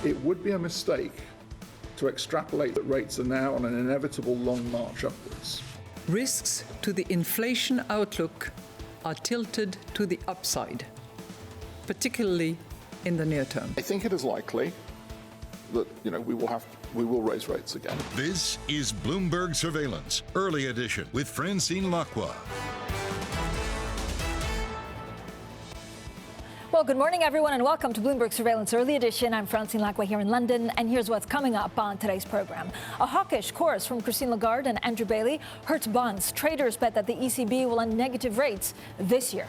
It would be a mistake to extrapolate that rates are now on an inevitable long march upwards. Risks to the inflation outlook are tilted to the upside, particularly in the near term. I think it is likely that we will raise rates again. This is Bloomberg Surveillance, Early Edition with Francine Lacqua. Well, good morning, everyone, and welcome to Bloomberg Surveillance Early Edition. I'm Francine Lacqua here in London, and here's what's coming up on today's program. A hawkish course from Christine Lagarde and Andrew Bailey hurts bonds. Traders bet that the ECB will end negative rates this year.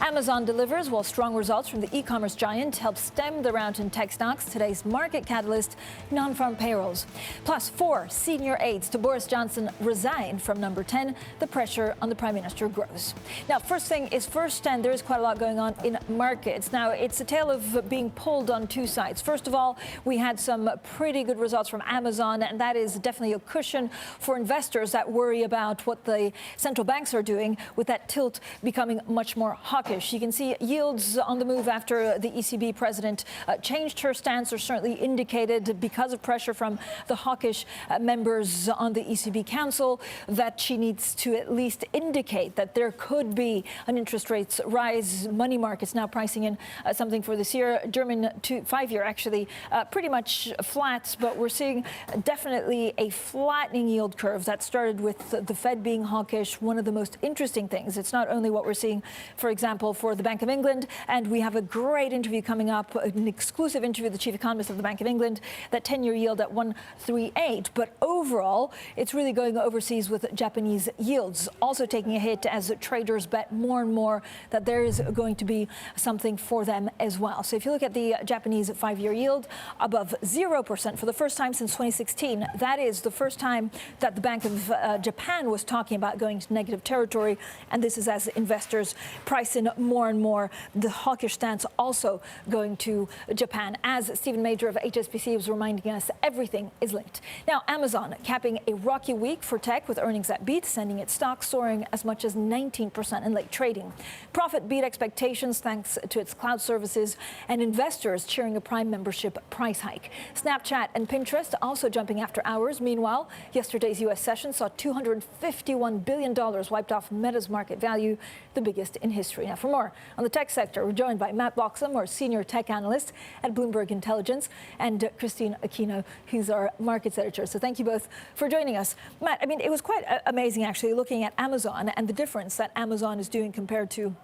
Amazon delivers, while strong results from the e-commerce giant help stem the rout in tech stocks. Today's market catalyst, non-farm payrolls. Plus, 4 senior aides to Boris Johnson resign from number 10. The pressure on the Prime Minister grows. Now, first thing is first, and there is quite a lot going on in markets. Now, it's a tale of being pulled on two sides. First of all, we had some pretty good results from Amazon, and that is definitely a cushion for investors that worry about what the central banks are doing with that tilt becoming much more hawkish. You can see yields on the move after the ECB president changed her stance, or certainly indicated, because of pressure from the hawkish members on the ECB Council, that she needs to at least indicate that there could be an interest rates rise. Money markets now pricing in something for this year. German 5-year actually pretty much flat, but we're seeing definitely a flattening yield curve that started with the Fed being hawkish. One of the most interesting things, it's not only what we're seeing, for example, for the Bank of England, and we have a great interview coming up, an exclusive interview with the chief economist of the Bank of England, that 10-year yield at 1.38. But overall, it's really going overseas with Japanese yields also taking a hit as traders bet more and more that there is going to be something for them as well. So if you look at the Japanese 5-year yield above 0% for the first time since 2016, that is the first time that the Bank of Japan was talking about going to negative territory. And this is as investors price in more and more the hawkish stance also going to Japan. As Stephen Major of HSBC was reminding us, everything is linked. Now, Amazon capping a rocky week for tech with earnings that beat, sending its stock soaring as much as 19% in late trading. Profit beat expectations thanks to its cloud services, and investors cheering a Prime membership price hike. Snapchat and Pinterest also jumping after hours. Meanwhile, yesterday's U.S. session saw $251 billion wiped off Meta's market value, the biggest in history. Now, for more on the tech sector, we're joined by Matt Bloxham, our senior tech analyst at Bloomberg Intelligence, and Christine Aquino, who's our markets editor. So thank you both for joining us. Matt, I mean, it was quite amazing, actually, looking at Amazon and the difference that Amazon is doing compared to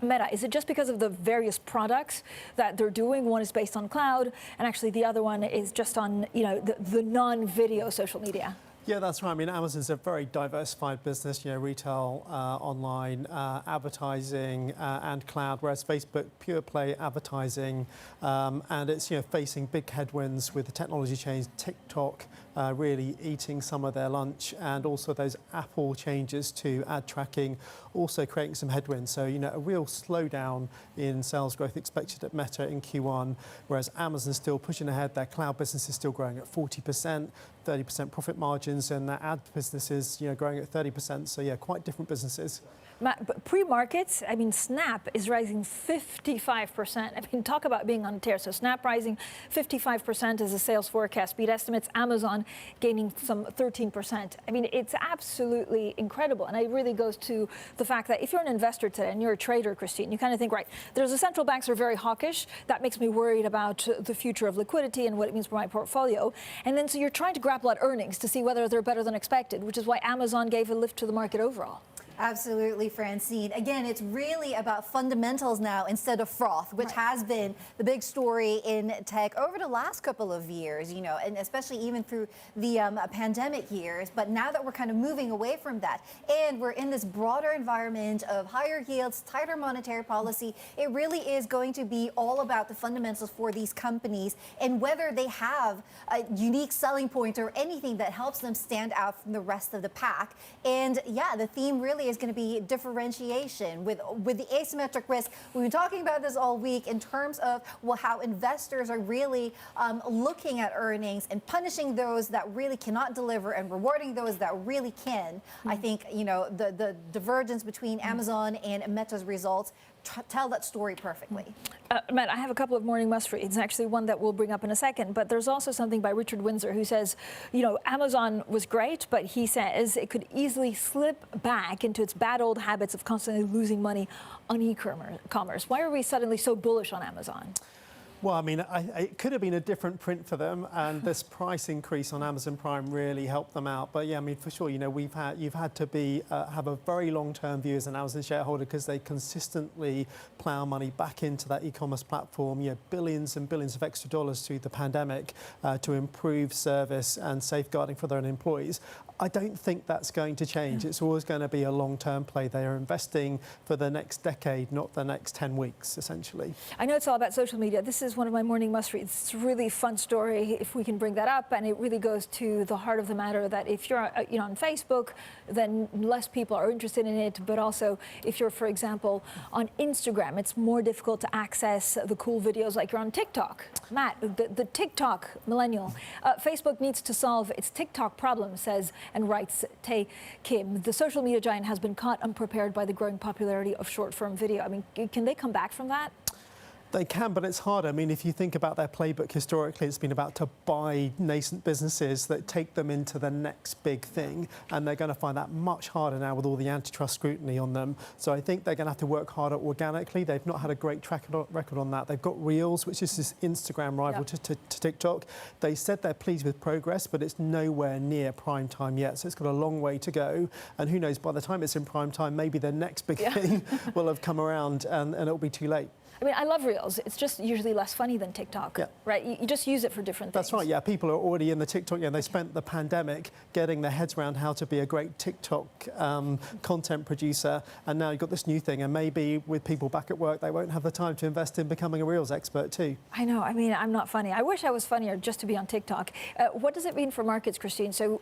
Meta. Is it just because of the various products that they're doing? One is based on cloud, and actually the other one is just on, the non-video social media. Yeah, that's right. I mean, Amazon's a very diversified business, retail, online, advertising, and cloud, whereas Facebook, pure play advertising, and it's, facing big headwinds with the technology change, TikTok really eating some of their lunch, and also those Apple changes to ad tracking also creating some headwinds. So, a real slowdown in sales growth expected at Meta in Q1, whereas Amazon's still pushing ahead. Their cloud business is still growing at 40%, 30% profit margins, and their ad business is, growing at 30%. So, yeah, quite different businesses. But pre-markets, I mean, Snap is rising 55%. I mean, talk about being on a tear. So Snap rising 55% as a sales forecast beat estimates. Amazon gaining some 13%. I mean, it's absolutely incredible. And it really goes to the fact that if you're an investor today and you're a trader, Christine, you kind of think, right, there's the central banks are very hawkish. That makes me worried about the future of liquidity and what it means for my portfolio. And then so you're trying to grapple at earnings to see whether they're better than expected, which is why Amazon gave a lift to the market overall. Absolutely, Francine. Again, it's really about fundamentals now instead of froth, which has been the big story in tech over the last couple of years, and especially even through the pandemic years. But now that we're kind of moving away from that and we're in this broader environment of higher yields, tighter monetary policy, it really is going to be all about the fundamentals for these companies and whether they have a unique selling point or anything that helps them stand out from the rest of the pack. And yeah, the theme really exactly is going to be differentiation with the asymmetric risk. We've been talking about this all week in terms of how investors are really looking at earnings and punishing those that really cannot deliver and rewarding those that really can. I think, the divergence between Amazon and Meta's results tell that story perfectly. Matt, I have a couple of morning must-reads, actually one that we'll bring up in a second, but there's also something by Richard Windsor who says, Amazon was great, but he says it could easily slip back into its bad old habits of constantly losing money on e-commerce. Why are we suddenly so bullish on Amazon? Well, I mean, it could have been a different print for them, and this price increase on Amazon Prime really helped them out. But yeah, I mean, for sure, you've had to have a very long-term view as an Amazon shareholder because they consistently plow money back into that e-commerce platform. Billions and billions of extra dollars through the pandemic to improve service and safeguarding for their own employees. I don't think that's going to change. It's always going to be a long-term play. They are investing for the next decade, not the next 10 weeks, essentially. I know it's all about social media. This is one of my morning must-reads. It's a really fun story, if we can bring that up, and it really goes to the heart of the matter that if you're on Facebook, then less people are interested in it, but also if you're, for example, on Instagram, it's more difficult to access the cool videos like you're on TikTok. Matt, the TikTok millennial. Facebook needs to solve its TikTok problem, says and writes Tae Kim. The social media giant has been caught unprepared by the growing popularity of short-form video. I mean, can they come back from that? They can, but it's hard. I mean, if you think about their playbook historically, it's been about to buy nascent businesses that take them into the next big thing, and they're going to find that much harder now with all the antitrust scrutiny on them. So I think they're going to have to work harder organically. They've not had a great track record on that. They've got Reels, which is this Instagram rival to TikTok. They said they're pleased with progress, but it's nowhere near prime time yet. So it's got a long way to go. And who knows, by the time it's in prime time, maybe the next big thing will have come around and it'll be too late. I mean, I love Reels. It's just usually less funny than TikTok, right? You just use it for different things. That's right, yeah. People are already in the TikTok. They spent the pandemic getting their heads around how to be a great TikTok content producer, and now you've got this new thing, and maybe with people back at work, they won't have the time to invest in becoming a Reels expert too. I know. I mean, I'm not funny. I wish I was funnier just to be on TikTok. What does it mean for markets, Christine? So,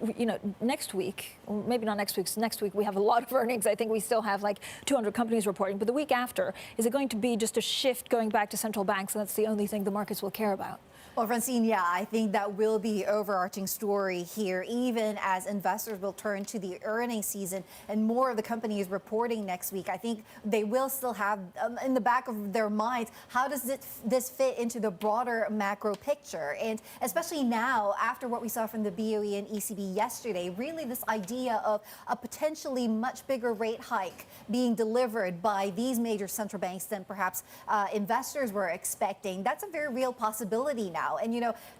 next week, or maybe not next week, next week we have a lot of earnings. I think we still have like 200 companies reporting, but the week after, is it going to be just a shift going back to central banks, and that's the only thing the markets will care about? Well, Francine, I think that will be the overarching story here, even as investors will turn to the earnings season and more of the companies reporting next week. I think they will still have in the back of their minds, how does this fit into the broader macro picture? And especially now, after what we saw from the BOE and ECB yesterday, really this idea of a potentially much bigger rate hike being delivered by these major central banks than perhaps investors were expecting. That's a very real possibility now. And,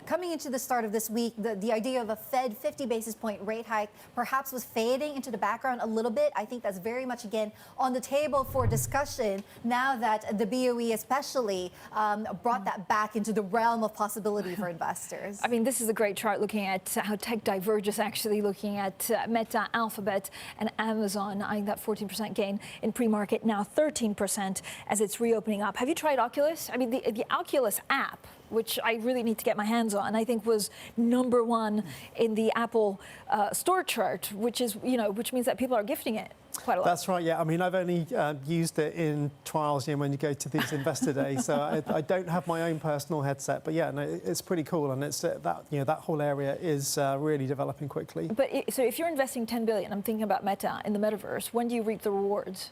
coming into the start of this week, the idea of a Fed 50 basis point rate hike perhaps was fading into the background a little bit. I think that's very much, again, on the table for discussion now that the BOE especially brought that back into the realm of possibility for investors. I mean, this is a great chart looking at how tech diverges, actually looking at Meta, Alphabet, and Amazon, eyeing that 14% gain in pre-market, now 13% as it's reopening up. Have you tried Oculus? I mean, the Oculus app, which I really need to get my hands on, I think was #1 in the Apple store chart, which means that people are gifting it quite a lot. That's right, yeah. I mean, I've only used it in trials when you go to these investor days, so I don't have my own personal headset, but it's pretty cool, and it's that whole area is really developing quickly. But so if you're investing 10 billion, I'm thinking about Meta in the metaverse, when do you reap the rewards?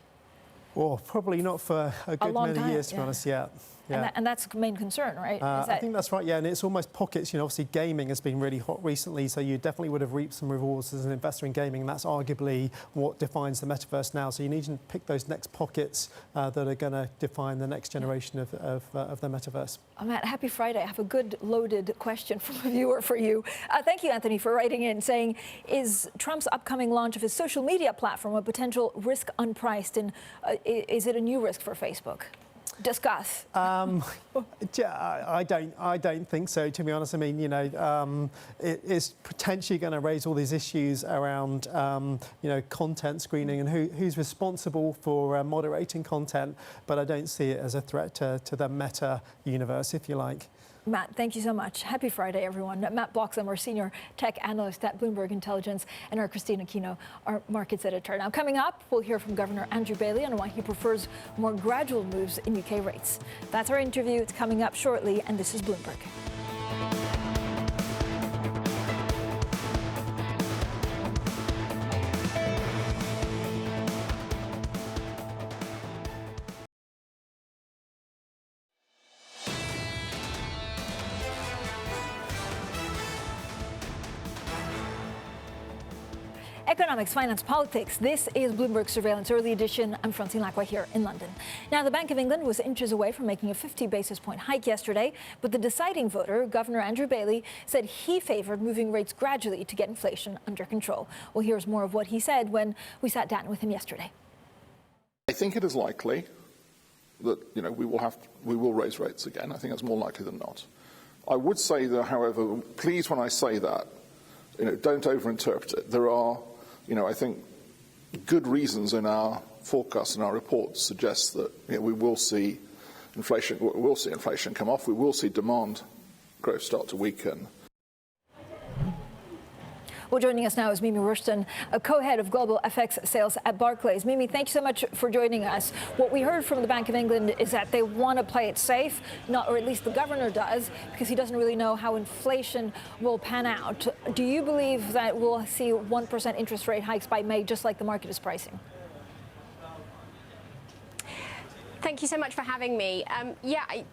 Well, probably not for a good many time, years, to be honest, yeah. And that's the main concern, right? I think that's right, yeah, and it's almost pockets. Obviously gaming has been really hot recently, so you definitely would have reaped some rewards as an investor in gaming, and that's arguably what defines the metaverse now. So you need to pick those next pockets that are going to define the next generation of the metaverse. Matt, happy Friday. I have a good loaded question from a viewer for you. Thank you, Anthony, for writing in, saying, is Trump's upcoming launch of his social media platform a potential risk unpriced, and is it a new risk for Facebook? Discuss. I don't think so, to be honest. I mean, it is potentially going to raise all these issues around, content screening and who's responsible for moderating content. But I don't see it as a threat to the meta universe, if you like. Matt, thank you so much. Happy Friday, everyone. Matt Bloxham, our senior tech analyst at Bloomberg Intelligence, and our Christina Aquino, our markets editor. Now, coming up, we'll hear from Governor Andrew Bailey on why he prefers more gradual moves in UK rates. That's our interview. It's coming up shortly, and this is Bloomberg. Economics, finance, politics. This is Bloomberg Surveillance Early Edition. I'm Francine Lacqua here in London. Now, the Bank of England was inches away from making a 50 basis point hike yesterday, but the deciding voter, Governor Andrew Bailey, said he favored moving rates gradually to get inflation under control. Well, here's more of what he said when we sat down with him yesterday. I think it is likely that we will raise rates again. I think that's more likely than not. I would say that, however, please, when I say that, don't overinterpret it. There are, I think, good reasons in our forecasts and our reports suggest that we will see inflation. We'll see inflation come off. We will see demand growth start to weaken. Well, joining us now is Mimi Rushton, a co-head of global FX sales at Barclays. Mimi, thank you so much for joining us. What we heard from the Bank of England is that they want to play it safe, or at least the governor does, because he doesn't really know how inflation will pan out. Do you believe that we'll see 1% interest rate hikes by May, just like the market is pricing? Thank you so much for having me.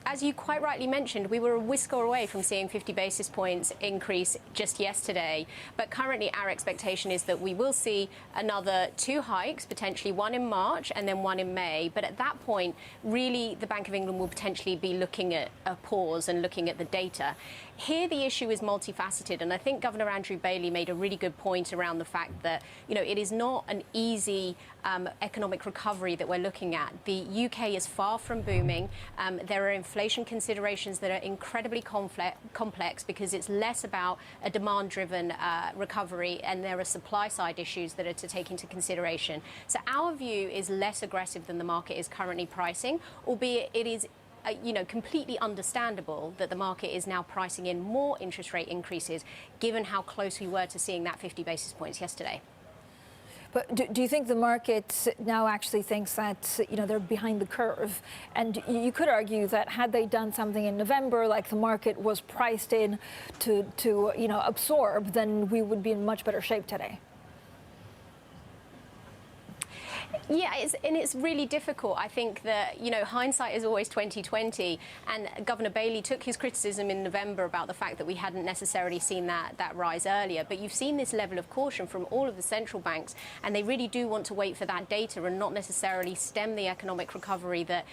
As you quite rightly mentioned, we were a whisker away from seeing 50 basis points increase just yesterday. But currently, our expectation is that we will see another 2 hikes, potentially one in March and then one in May. But at that point, really, the Bank of England will potentially be looking at a pause and looking at the data. Here, the issue is multifaceted, and I think Governor Andrew Bailey made a really good point around the fact that, it is not an easy economic recovery that we're looking at. The UK is far from booming. There are inflation considerations that are incredibly complex because it's less about a demand-driven recovery, and there are supply-side issues that are to take into consideration. So our view is less aggressive than the market is currently pricing, albeit it is completely understandable that the market is now pricing in more interest rate increases, given how close we were to seeing that 50 basis points yesterday. But do you think the market now actually thinks that, they're behind the curve? And you could argue that had they done something in November, like the market was priced in to absorb, then we would be in much better shape today. Yeah, it's really difficult. I think that, hindsight is always 20/20, and Governor Bailey took his criticism in November about the fact that we hadn't necessarily seen that rise earlier. But you've seen this level of caution from all of the central banks, and they really do want to wait for that data and not necessarily stem the economic recovery that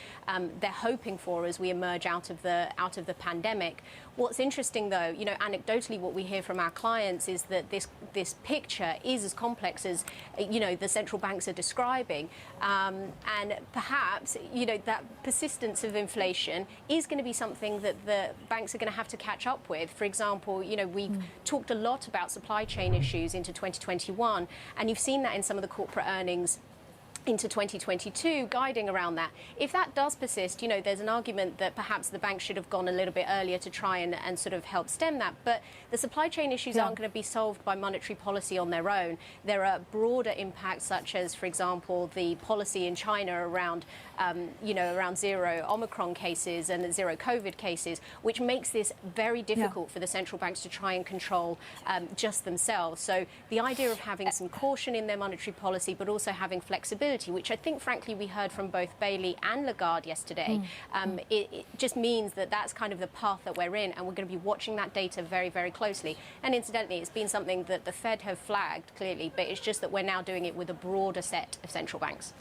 they're hoping for as we emerge out of the pandemic. What's interesting, though, anecdotally, what we hear from our clients is that this picture is as complex as, the central banks are describing. And perhaps, that persistence of inflation is going to be something that the banks are going to have to catch up with. For example, we've talked a lot about supply chain issues into 2021, and you've seen that in some of the corporate earnings into 2022, guiding around that. If that does persist, there's an argument that perhaps the bank should have gone a little bit earlier to try and sort of help stem that. But the supply chain issues aren't going to be solved by monetary policy on their own. There are broader impacts, such as, for example, the policy in China around, around zero Omicron cases and zero COVID cases, which makes this very difficult for the central banks to try and control just themselves. So the idea of having some caution in their monetary policy, but also having flexibility, which I think, frankly, we heard from both Bailey and Lagarde yesterday, it just means that that's kind of the path that we're in, and we're going to be watching that data very, very closely. And incidentally, it's been something that the Fed have flagged clearly, but it's just that we're now doing it with a broader set of central banks.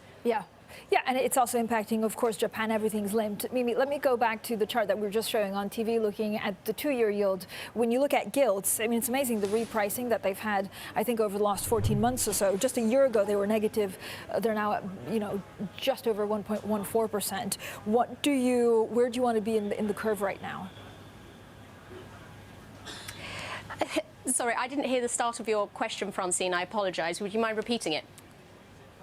Yeah, and it's also impacting, of course, Japan. Everything's linked. Mimi, let me go back to the chart that we were just showing on TV, looking at the 2-year yield. When you look at gilts, it's amazing the repricing that they've had, I think, over the last 14 months or so. Just a year ago, they were negative. They're now at, just over 1.14%. Where do you want to be in the curve right now? Sorry, I didn't hear the start of your question, Francine. I apologize. Would you mind repeating it?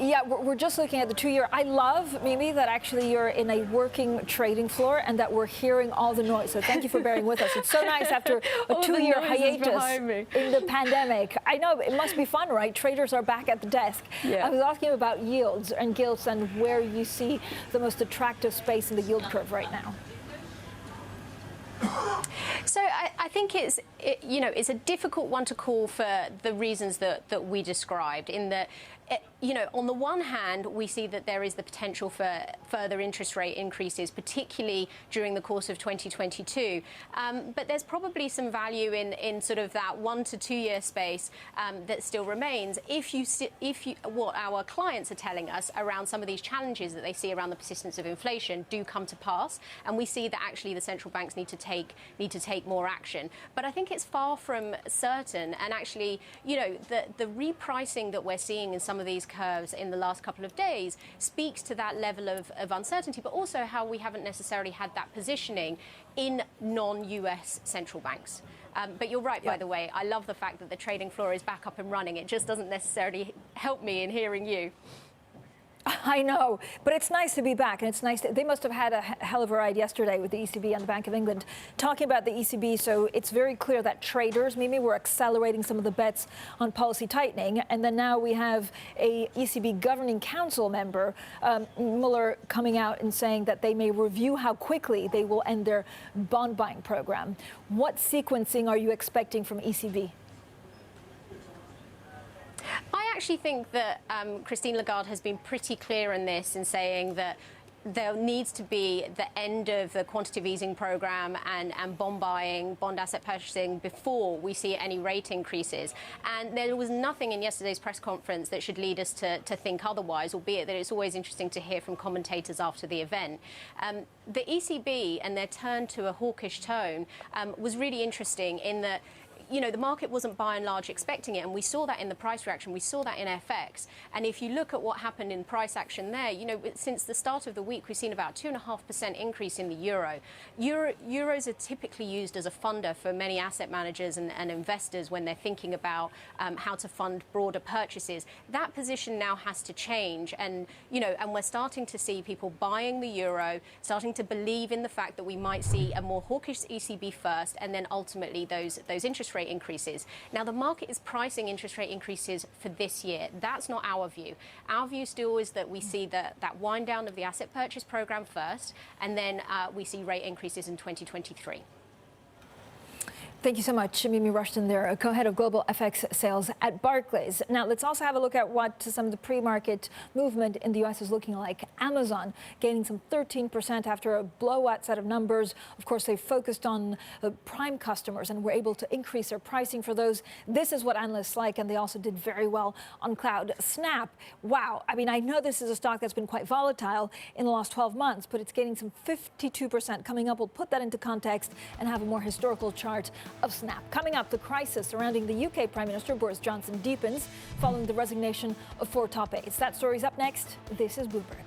Yeah, we're just looking at the 2-year. I love, Mimi, that actually you're in a working trading floor and that we're hearing all the noise. So thank you for bearing with us. It's so nice after a 2-year hiatus in the pandemic. I know, it must be fun, right? Traders are back at the desk. Yeah. I was asking you about yields and gilts and where you see the most attractive space in the yield curve right now. So I think it's a difficult one to call for the reasons that we described, in that, on the one hand, we see that there is the potential for further interest rate increases, particularly during the course of 2022. But there's probably some value in sort of that 1 to 2 year space that still remains. If what our clients are telling us around some of these challenges that they see around the persistence of inflation do come to pass, and we see that actually the central banks need to take more action. But I think it's far from certain, and actually, the repricing that we're seeing in some of these curves in the last couple of days speaks to that level of uncertainty, but also how we haven't necessarily had that positioning in non-US central banks. But you're right, by the way. I love the fact that the trading floor is back up and running. It just doesn't necessarily help me in hearing you. I know, but it's nice to be back, and it's nice. They must have had a hell of a ride yesterday with the ECB and the Bank of England talking about the ECB. So it's very clear that traders, Mimi, were accelerating some of the bets on policy tightening. And then now we have a ECB governing council member, Mueller, coming out and saying that they may review how quickly they will end their bond buying program. What sequencing are you expecting from ECB? I actually think that Christine Lagarde has been pretty clear in this, in saying that there needs to be the end of the quantitative easing program and bond buying, bond asset purchasing before we see any rate increases. And there was nothing in yesterday's press conference that should lead us to think otherwise, albeit that it's always interesting to hear from commentators after the event. The ECB and their turn to a hawkish tone was really interesting, in that the market wasn't by and large expecting it, and we saw that in the price reaction. We saw that in FX. And if you look at what happened in price action there, since the start of the week, we've seen about 2.5% increase in the euro. Euros are typically used as a funder for many asset managers and investors when they're thinking about how to fund broader purchases. That position now has to change, and we're starting to see people buying the euro, starting to believe in the fact that we might see a more hawkish ECB first, and then ultimately those interest rate increases. Now, the market is pricing interest rate increases for this year. That's not our view. Our view still is that we see that wind down of the asset purchase program first, and then we see rate increases in 2023. Thank you so much, Mimi Rushton there, co-head of global FX sales at Barclays. Now, let's also have a look at what some of the pre-market movement in the U.S. is looking like. Amazon gaining some 13% after a blowout set of numbers. Of course, they focused on prime customers and were able to increase their pricing for those. This is what analysts like, and they also did very well on cloud. Snap, wow. I mean, I know this is a stock that's been quite volatile in the last 12 months, but it's gaining some 52%. Coming up, we'll put that into context and have a more historical chart of Snap. Coming up, the crisis surrounding the UK Prime Minister Boris Johnson deepens following the resignation of 4 top aides. That story's up next. This is Bloomberg.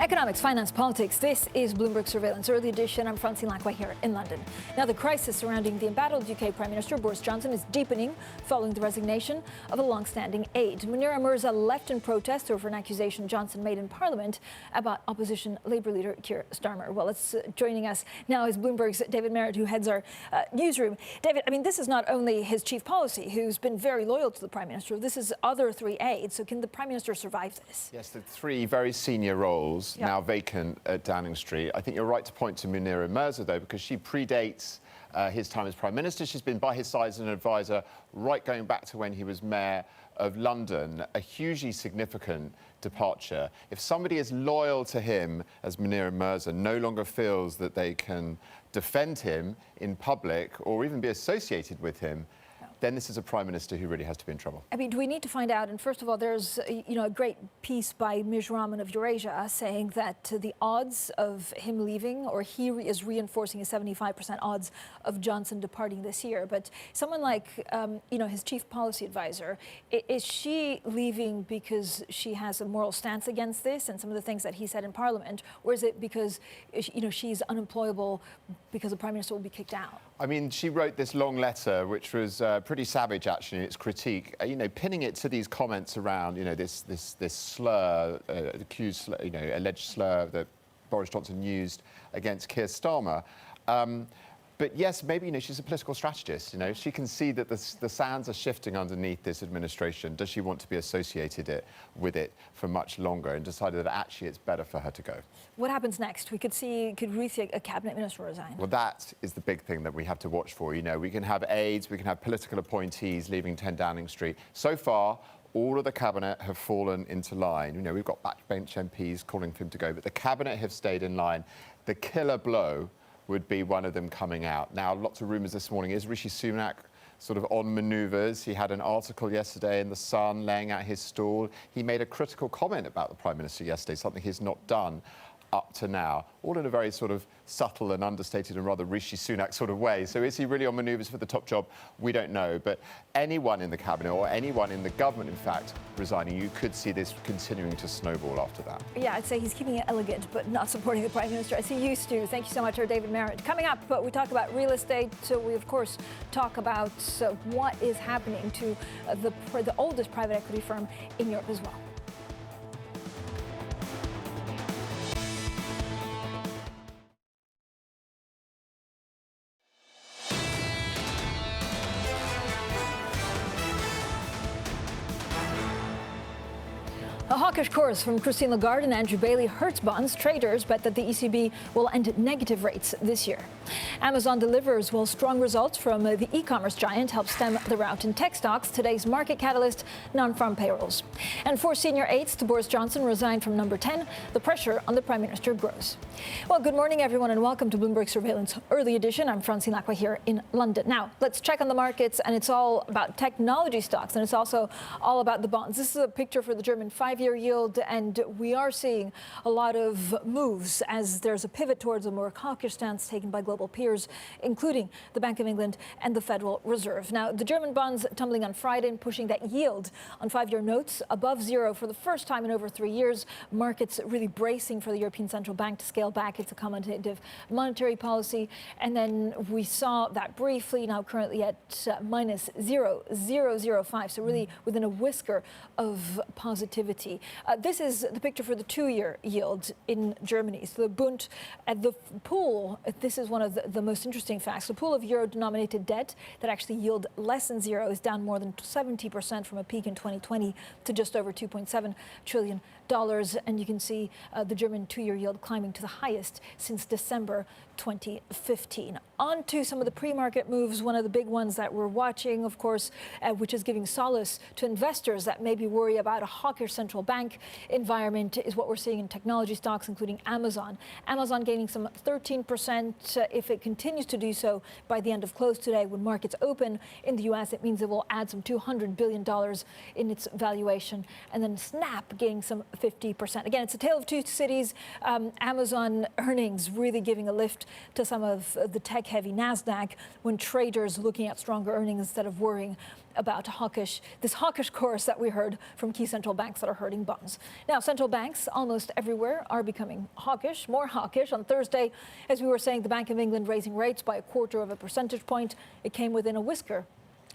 Economics, finance, politics. This is Bloomberg Surveillance Early Edition. I'm Francine Lacqua here in London. Now, the crisis surrounding the embattled UK Prime Minister Boris Johnson is deepening following the resignation of a long-standing aide. Munira Mirza left in protest over an accusation Johnson made in Parliament about opposition Labour leader Keir Starmer. Well, joining us now is Bloomberg's David Merritt, who heads our newsroom. David, I mean, this is not only his chief policy, who's been very loyal to the Prime Minister. This is other 3 aides. So can the Prime Minister survive this? Yes, the 3 very senior roles now vacant at Downing Street. I think you're right to point to Munira Mirza, though, because she predates his time as Prime Minister. She's been by his side as an advisor right going back to when he was Mayor of London, a hugely significant departure. If somebody is loyal to him, as Munira Mirza, no longer feels that they can defend him in public or even be associated with him, then this is a prime minister who really has to be in trouble. I mean, do we need to find out? And first of all, there's a great piece by Mij Rahman of Eurasia saying that the odds of him leaving, or he is reinforcing his 75% odds of Johnson departing this year. But someone like, his chief policy advisor, is she leaving because she has a moral stance against this and some of the things that he said in Parliament, or is it because she's unemployable because the prime minister will be kicked out? I mean, she wrote this long letter, which was pretty savage, actually, in its critique, pinning it to these comments around, this slur, accused, alleged slur that Boris Johnson used against Keir Starmer. But yes, maybe, she's a political strategist. She can see that the sands are shifting underneath this administration. Does she want to be associated with it for much longer, and decided that actually it's better for her to go? What happens next? Could we see a cabinet minister resign? Well, that is the big thing that we have to watch for. We can have aides, we can have political appointees leaving 10 Downing Street. So far, all of the cabinet have fallen into line. We've got backbench MPs calling for him to go, but the cabinet have stayed in line. The killer blow would be one of them coming out. Now, lots of rumours this morning. Is Rishi Sunak sort of on manoeuvres? He had an article yesterday in The Sun laying out his stall. He made a critical comment about the Prime Minister yesterday, something he's not done up to now, all in a very sort of subtle and understated and rather Rishi Sunak sort of way. So is he really on manoeuvres for the top job? We don't know. But anyone in the cabinet, or anyone in the government, in fact, resigning, you could see this continuing to snowball after that. Yeah, I'd say he's keeping it elegant, but not supporting the Prime Minister as he used to. Thank you so much, David Merritt. Coming up, we talk about real estate. So we, of course, talk about what is happening to the oldest private equity firm in Europe as well. A hawkish course from Christine Lagarde and Andrew Bailey hurts bonds. Traders bet that the ECB will end negative rates this year. Amazon delivers while strong results from the e-commerce giant help stem the rout in tech stocks. Today's market catalyst, non-farm payrolls. And 4 senior aides to Boris Johnson resigned from number 10. The pressure on the Prime Minister grows. Well, good morning, everyone, and welcome to Bloomberg Surveillance Early Edition. I'm Francine Lacqua here in London. Now, let's check on the markets, and it's all about technology stocks, and it's also all about the bonds. This is a picture for the German 5-year yield, and we are seeing a lot of moves as there's a pivot towards a more hawkish stance taken by global peers, including the Bank of England and the Federal Reserve. Now, the German bonds tumbling on Friday and pushing that yield on 5-year notes above zero for the first time in over 3 years. Markets really bracing for the European Central Bank to scale back its accommodative monetary policy. And then we saw that briefly, now currently at minus 0.005, so really within a whisker of positivity. This is the picture for the 2-year yield in Germany. So the Bund at the pool, this is one of the most interesting facts. The pool of euro-denominated debt that actually yield less than zero is down more than 70% from a peak in 2020 to just over $2.7 trillion. And you can see the German 2-year yield climbing to the highest since December 2015. On to some of the pre-market moves. One of the big ones that we're watching, of course, which is giving solace to investors that maybe worry about a hawkish central bank environment, is what we're seeing in technology stocks, including Amazon. Amazon gaining some 13%. If it continues to do so by the end of close today, when markets open in the U.S., it means it will add some $200 billion in its valuation. And then Snap gaining some 50%. Again, it's a tale of two cities. Amazon earnings really giving a lift to some of the tech-heavy NASDAQ when traders looking at stronger earnings instead of worrying about this hawkish course that we heard from key central banks that are hurting bonds. Now, central banks almost everywhere are becoming hawkish, more hawkish. On Thursday, as we were saying, the Bank of England raising rates by 1/4 percentage point. It came within a whisker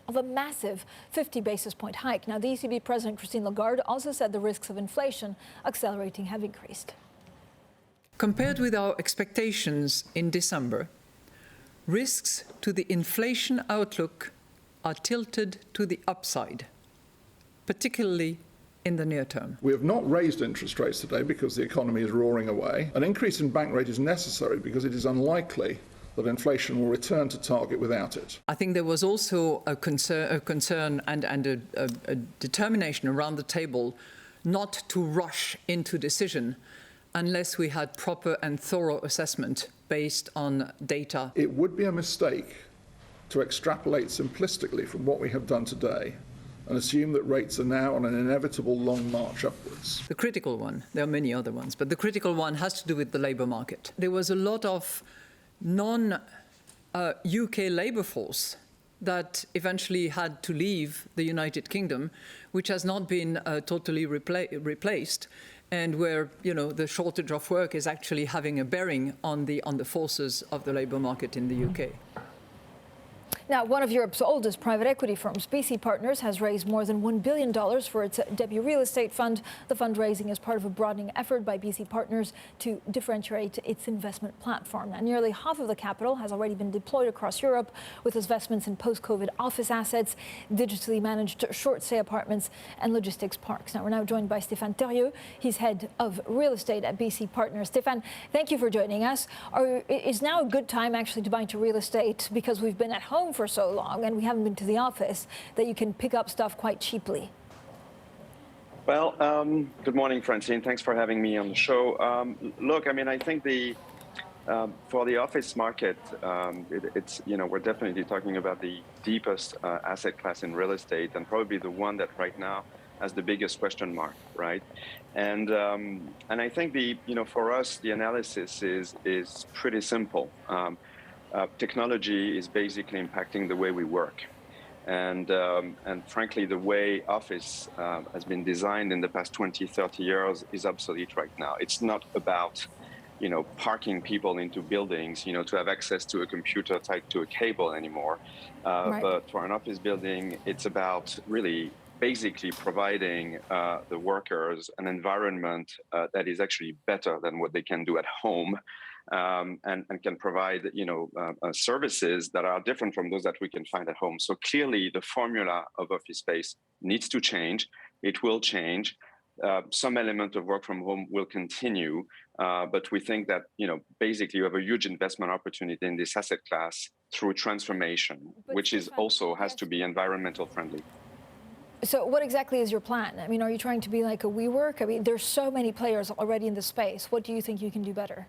of a massive 50 basis point hike. Now, the ECB President Christine Lagarde also said the risks of inflation accelerating have increased. Compared with our expectations in December, risks to the inflation outlook are tilted to the upside, particularly in the near term. We have not raised interest rates today because the economy is roaring away. An increase in bank rate is necessary because it is unlikely that inflation will return to target without it. I think there was also a concern and a determination around the table not to rush into decision unless we had proper and thorough assessment based on data. It would be a mistake to extrapolate simplistically from what we have done today and assume that rates are now on an inevitable long march upwards. The critical one, there are many other ones, but the critical one has to do with the labour market. There was a lot of non-UK labour force that eventually had to leave the United Kingdom, which has not been totally replaced, and where the shortage of work is actually having a bearing on the forces of the labour market in the UK. Now, one of Europe's oldest private equity firms, BC Partners, has raised more than $1 billion for its debut real estate fund. The fundraising is part of a broadening effort by BC Partners to differentiate its investment platform. Now, nearly half of the capital has already been deployed across Europe, with investments in post-COVID office assets, digitally managed short-stay apartments, and logistics parks. Now, we're now joined by Stephane Theuriau. He's head of real estate at BC Partners. Stephane, thank you for joining us. Is now a good time actually to buy into real estate, because we've been at home for so long and we haven't been to the office, that you can pick up stuff quite cheaply? Well, good morning, Francine. Thanks for having me on the show. Look, I mean, I think for the office market, it's we're definitely talking about the deepest asset class in real estate, and probably the one that right now has the biggest question mark, right? And I think for us, the analysis is pretty simple. Technology is basically impacting the way we work. And frankly, the way office has been designed in the past 20, 30 years is obsolete right now. It's not about, parking people into buildings, to have access to a computer tied to a cable anymore. Right. But for an office building, it's about really basically providing the workers an environment that is actually better than what they can do at home. And can provide, services that are different from those that we can find at home. So clearly, the formula of office space needs to change. It will change. Some element of work from home will continue, but we think that basically you have a huge investment opportunity in this asset class through transformation, which is also has to be environmental friendly. So what exactly is your plan? I mean, are you trying to be like a WeWork? I mean, there's so many players already in the space. What do you think you can do better?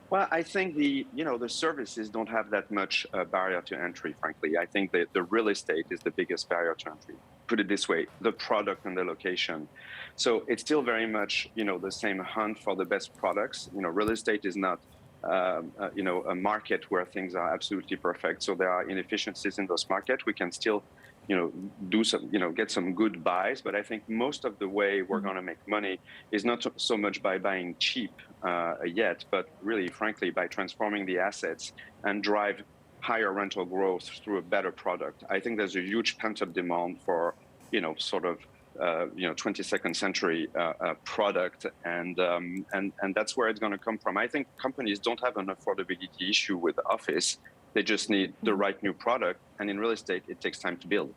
Well, I think the services don't have that much barrier to entry, frankly. I think that the real estate is the biggest barrier to entry. Put it this way, the product and the location. So it's still very much, the same hunt for the best products. Real estate is not, a market where things are absolutely perfect. So there are inefficiencies in those markets. We can still, do some, get some good buys. But I think most of the way we're going to make money is not so much by buying cheap yet, but really, frankly, by transforming the assets and drive higher rental growth through a better product. I think there's a huge pent-up demand for, 22nd century product, and that's where it's going to come from. I think companies don't have an affordability issue with office. They just need the right new product, and in real estate, it takes time to build.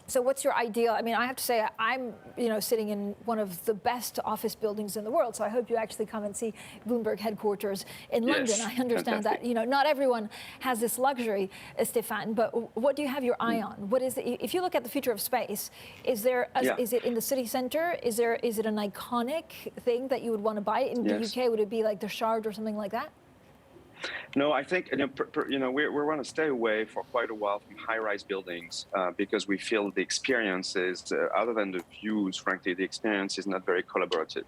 So what's your ideal? I mean, I have to say, I'm, sitting in one of the best office buildings in the world. So I hope you actually come and see Bloomberg headquarters in London. I understand fantastic. that, not everyone has this luxury, Stephane, but what do you have your eye on? What is it? If you look at the future of space, is it in the city center? Is it an iconic thing that you would want to buy? In the UK, would it be like the Shard or something like that? No, I think we want to stay away for quite a while from high-rise buildings because we feel the experiences, other than the views, frankly, the experience is not very collaborative.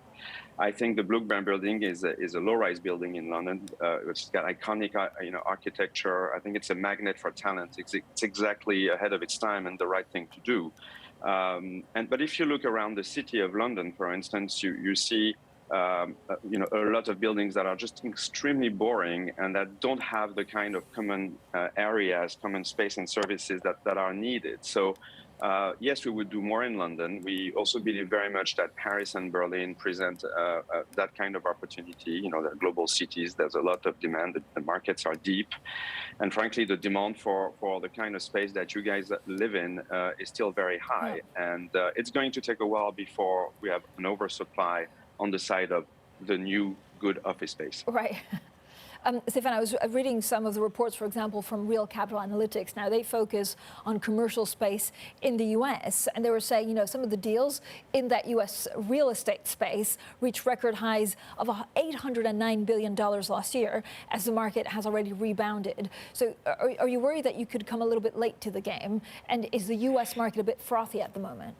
I think the Bloomberg building is a low-rise building in London, which has got iconic, architecture. I think it's a magnet for talent. It's exactly ahead of its time and the right thing to do. But if you look around the city of London, for instance, you see. A lot of buildings that are just extremely boring and that don't have the kind of common areas, common space and services that are needed. So, yes, we would do more in London. We also believe very much that Paris and Berlin present that kind of opportunity. They're global cities. There's a lot of demand. The markets are deep. And frankly, the demand for the kind of space that you guys live in is still very high. Yeah. And it's going to take a while before we have an oversupply on the side of the new good office space. Right. Stephane, I was reading some of the reports, for example, from Real Capital Analytics. Now, they focus on commercial space in the U.S., and they were saying, some of the deals in that U.S. real estate space reached record highs of $809 billion last year, as the market has already rebounded. So are you worried that you could come a little bit late to the game? And is the U.S. market a bit frothy at the moment?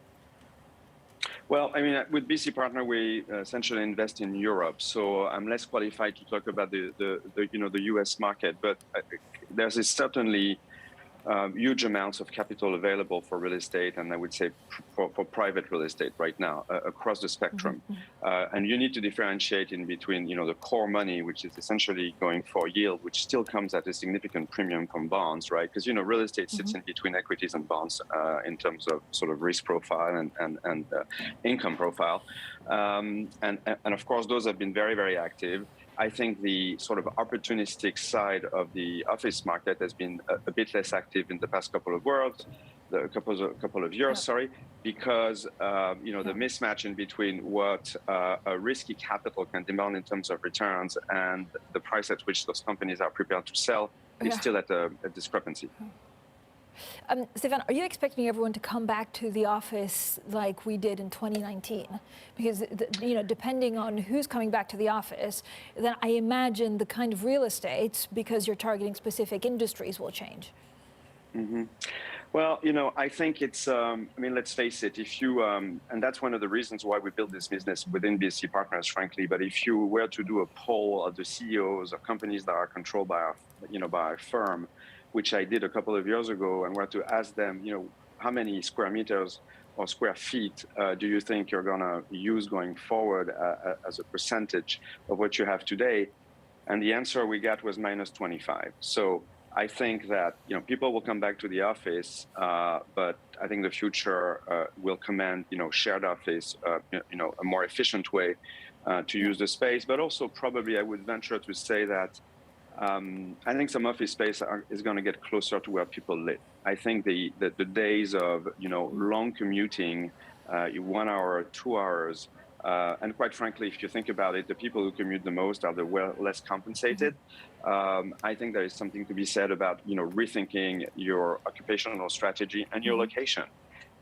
Well, I mean, with BC Partner, we essentially invest in Europe, so I'm less qualified to talk about the U.S. market. But there's certainly huge amounts of capital available for real estate, and I would say for private real estate right now across the spectrum. And you need to differentiate in between, the core money, which is essentially going for yield, which still comes at a significant premium from bonds, right? Because real estate sits in between equities and bonds in terms of sort of risk profile and income profile, and of course those have been very, very active. I think the sort of opportunistic side of the office market has been a bit less active in the past couple of years, because the mismatch in between what a risky capital can demand in terms of returns and the price at which those companies are prepared to sell is still at a discrepancy. Stephane, are you expecting everyone to come back to the office like we did in 2019? Because, depending on who's coming back to the office, then I imagine the kind of real estate, because you're targeting specific industries, will change. Well, I think it's, let's face it, if you, and that's one of the reasons why we built this business within BC Partners, frankly, but if you were to do a poll of the CEOs of companies that are controlled by a firm, which I did a couple of years ago, and were to ask them, how many square meters or square feet do you think you're going to use going forward as a percentage of what you have today? And the answer we got was -25. So I think that people will come back to the office, but I think the future will command shared office, a more efficient way to use the space. But also probably I would venture to say that I think some office space is going to get closer to where people live. I think the days of long commuting, 1 hour, 2 hours, and quite frankly, if you think about it, the people who commute the most are the less compensated. I think there is something to be said about rethinking your occupational strategy and your location.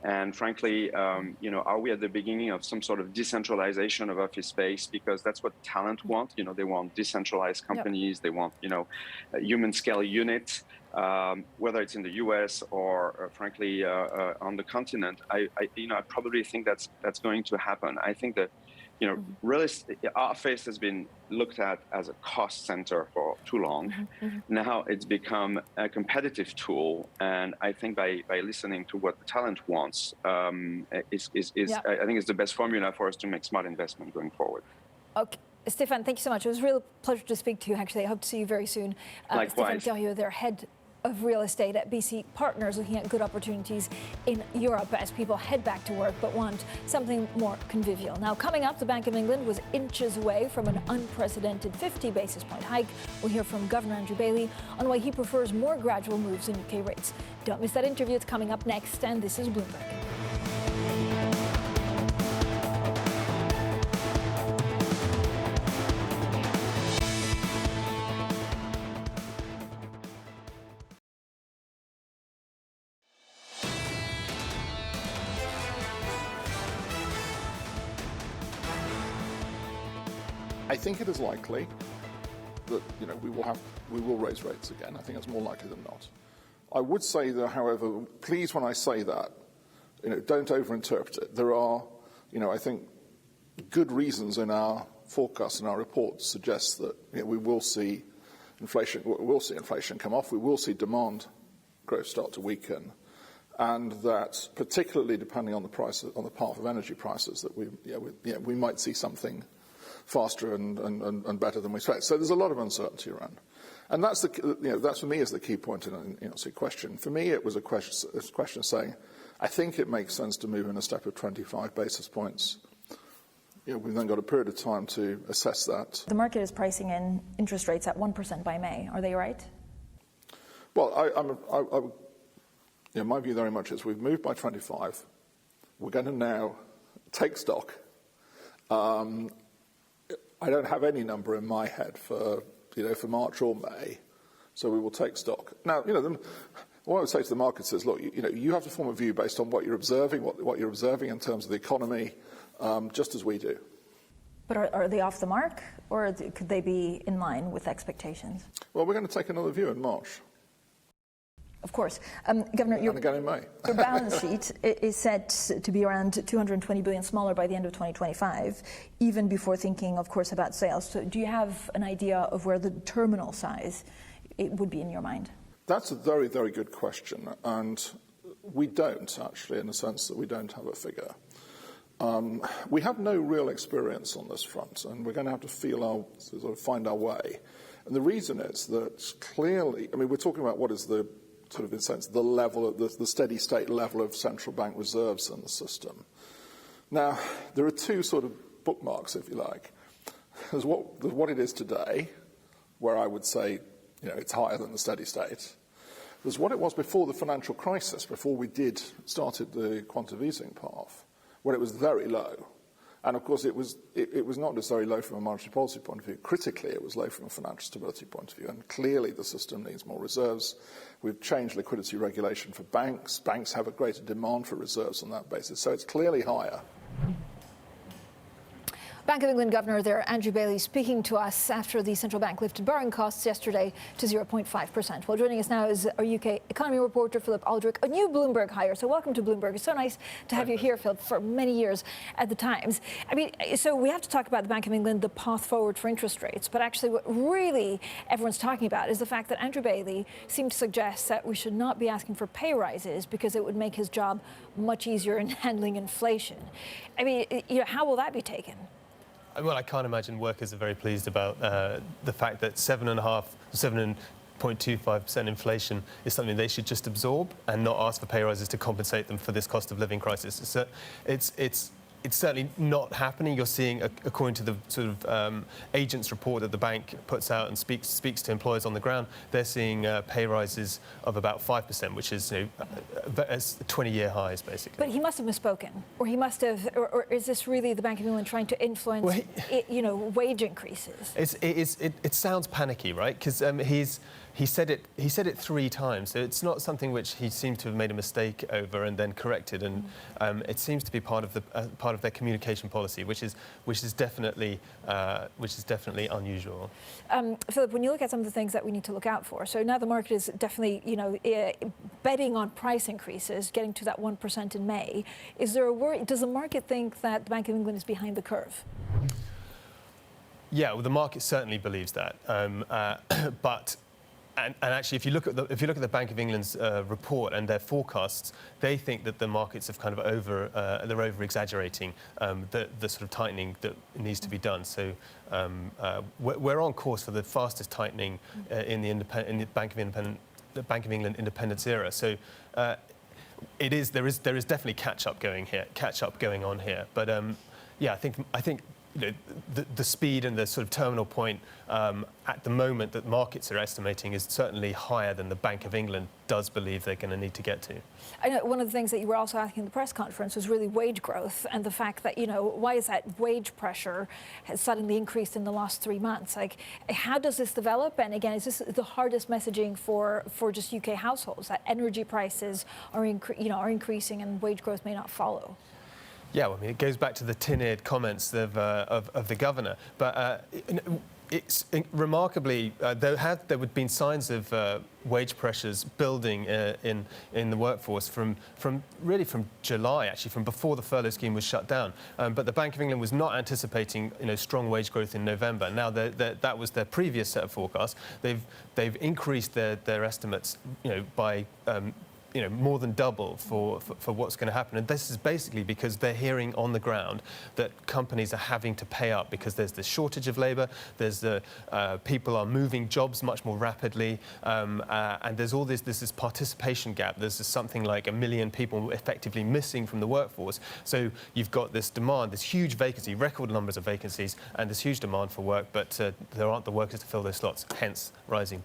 And frankly, are we at the beginning of some sort of decentralization of office space? Because that's what talent want. They want decentralized companies. They want, human scale units, whether it's in the U.S. or frankly, on the continent. I probably think that's going to happen. I think that, real estate office has been looked at as a cost center for too long. Now it's become a competitive tool, and I think by listening to what the talent wants, I think it's the best formula for us to make smart investment going forward. Okay. Stephane, thank you so much. It was a real pleasure to speak to you, actually. I hope to see you very soon. Likewise. Stephane Theuriau, their head of real estate at BC Partners, looking at good opportunities in Europe as people head back to work but want something more convivial. Now, coming up, the Bank of England was inches away from an unprecedented 50 basis point hike. We'll hear from Governor Andrew Bailey on why he prefers more gradual moves in UK rates. Don't miss that interview. It's coming up next, and this is Bloomberg. I think it is likely that we will raise rates again. I think it's more likely than not. I would say that, however, please, when I say that, don't overinterpret it. There are, I think, good reasons in our forecasts and our reports suggest that we will see inflation. We'll see inflation come off. We will see demand growth start to weaken, and that particularly depending on the price, on the path of energy prices, that we might see something faster and better than we expect. So there's a lot of uncertainty around, and that's that's for me is the key point in the question. For me, it was a question of saying, I think it makes sense to move in a step of 25 basis points. We've then got a period of time to assess that. The market is pricing in interest rates at 1% by May. Are they right? Well, my view very much is we've moved by 25. We're going to now take stock. I don't have any number in my head for for March or May. So we will take stock. Now, what I would say to the markets is, look, you have to form a view based on what you're observing, what you're observing in terms of the economy, just as we do. But are they off the mark, or could they be in line with expectations? Well, we're going to take another view in March. Of course. Governor, and again in May. Your balance sheet is set to be around 220 billion smaller by the end of 2025, even before thinking, of course, about sales. So do you have an idea of where the terminal size it would be in your mind? That's a very, very good question. And we don't, actually, in the sense that we don't have a figure. We have no real experience on this front, and we're going to have to sort of find our way. And the reason is that clearly, we're talking about what is the sort of, in a sense, the level of the steady state level of central bank reserves in the system. Now, there are two sort of bookmarks, if you like. There's what it is today, where I would say, it's higher than the steady state. There's what it was before the financial crisis, before we started the quantitative easing path, when it was very low. And of course, it was not just very low from a monetary policy point of view. Critically, it was low from a financial stability point of view. And clearly, the system needs more reserves. We've changed liquidity regulation for banks. Banks have a greater demand for reserves on that basis. So it's clearly higher. Bank of England Governor there, Andrew Bailey, speaking to us after the central bank lifted borrowing costs yesterday to 0.5%. Well, joining us now is our UK economy reporter, Philip Aldrich, a new Bloomberg hire. So welcome to Bloomberg. It's so nice to have you here, Philip, for many years at the Times. So we have to talk about the Bank of England, the path forward for interest rates. But actually, what really everyone's talking about is the fact that Andrew Bailey seemed to suggest that we should not be asking for pay rises because it would make his job much easier in handling inflation. How will that be taken? Well, I can't imagine workers are very pleased about the fact that 7.25% inflation is something they should just absorb and not ask for pay rises to compensate them for this cost of living crisis. So it's certainly not happening. You're seeing, according to the sort of agents report that the bank puts out and speaks to employers on the ground, they're seeing pay rises of about 5%, which is 20-year highs, basically. But he must have misspoken, or he must have, or is this really the Bank of England trying to influence, wage increases? It sounds panicky, right? Because he said it 3 times. So it's not something which he seemed to have made a mistake over and then corrected. And it seems to be part of their communication policy, which is definitely unusual. Philip, when you look at some of the things that we need to look out for, so now the market is definitely betting on price increases, getting to that 1% in May. Is there a worry? Does the market think that the Bank of England is behind the curve? Yeah, well, the market certainly believes that, but. And actually, if you look at the Bank of England's report and their forecasts, they think that the markets have kind of they're over-exaggerating the sort of tightening that needs to be done. So we're on course for the fastest tightening in the Bank of England independence era. So there is definitely catch up going on here. But yeah, I think. The speed and the sort of terminal point at the moment that markets are estimating is certainly higher than the Bank of England does believe they're going to need to get to. I know one of the things that you were also asking in the press conference was really wage growth and the fact that, why is that wage pressure has suddenly increased in the last 3 months? Like, how does this develop? And again, is this the hardest messaging for just UK households, that energy prices are increasing and wage growth may not follow? Yeah, well, it goes back to the tin-eared comments of the governor. But it's remarkably there would been signs of wage pressures building in the workforce from July, actually, from before the furlough scheme was shut down. But the Bank of England was not anticipating strong wage growth in November. Now that was their previous set of forecasts. They've increased their estimates by more than double for what's going to happen. And this is basically because they're hearing on the ground that companies are having to pay up because there's this shortage of labour, there's people are moving jobs much more rapidly, and there's all this participation gap. There's something like 1 million people effectively missing from the workforce. So you've got this demand, this huge vacancy, record numbers of vacancies, and this huge demand for work, but there aren't the workers to fill those slots, hence rising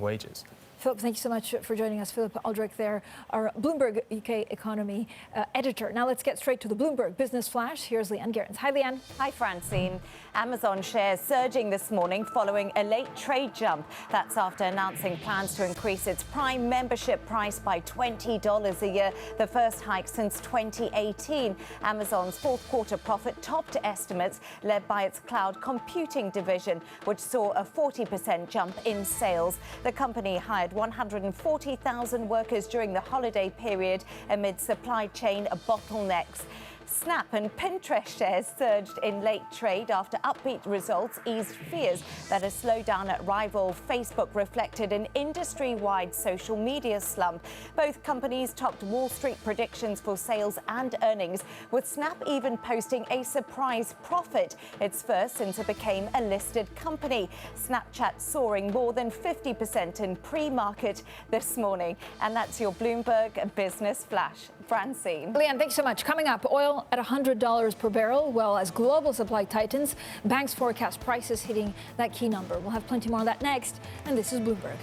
wages. Philip, thank you so much for joining us. Philip Aldrich there, our Bloomberg UK economy editor. Now let's get straight to the Bloomberg Business Flash. Here's Leanne Gerrans. Hi, Leanne. Hi, Francine. Amazon shares surging this morning following a late trade jump. That's after announcing plans to increase its Prime membership price by $20 a year, the first hike since 2018. Amazon's fourth quarter profit topped estimates, led by its cloud computing division, which saw a 40% jump in sales. The company hired 140,000 workers during the holiday period amid supply chain bottlenecks. Snap and Pinterest shares surged in late trade after upbeat results eased fears that a slowdown at rival Facebook reflected an industry-wide social media slump. Both companies topped Wall Street predictions for sales and earnings, with Snap even posting a surprise profit, its first since it became a listed company. Snapchat soaring more than 50% in pre-market this morning. And that's your Bloomberg Business Flash. Francine. Leanne, thanks so much. Coming up, oil at $100 per barrel, well, as global supply tightens, banks forecast prices hitting that key number. We'll have plenty more of that next, and this is Bloomberg.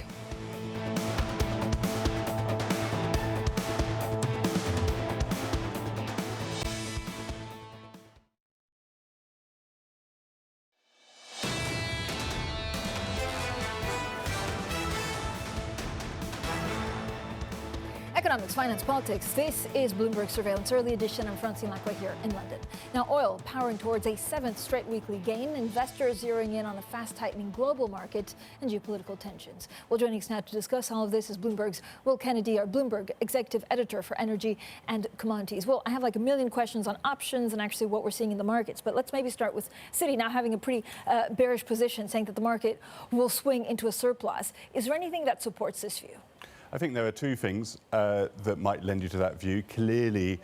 Economics, finance, politics. This is Bloomberg Surveillance Early Edition. I'm Francine Lacqua here in London. Now, oil powering towards a seventh straight weekly gain. Investors zeroing in on a fast-tightening global market and geopolitical tensions. Well, joining us now to discuss all of this is Bloomberg's Will Kennedy, our Bloomberg Executive Editor for Energy and Commodities. Well, I have like a million questions on options and actually what we're seeing in the markets. But let's maybe start with Citi now having a pretty bearish position, saying that the market will swing into a surplus. Is there anything that supports this view? I think there are two things that might lend you to that view. Clearly,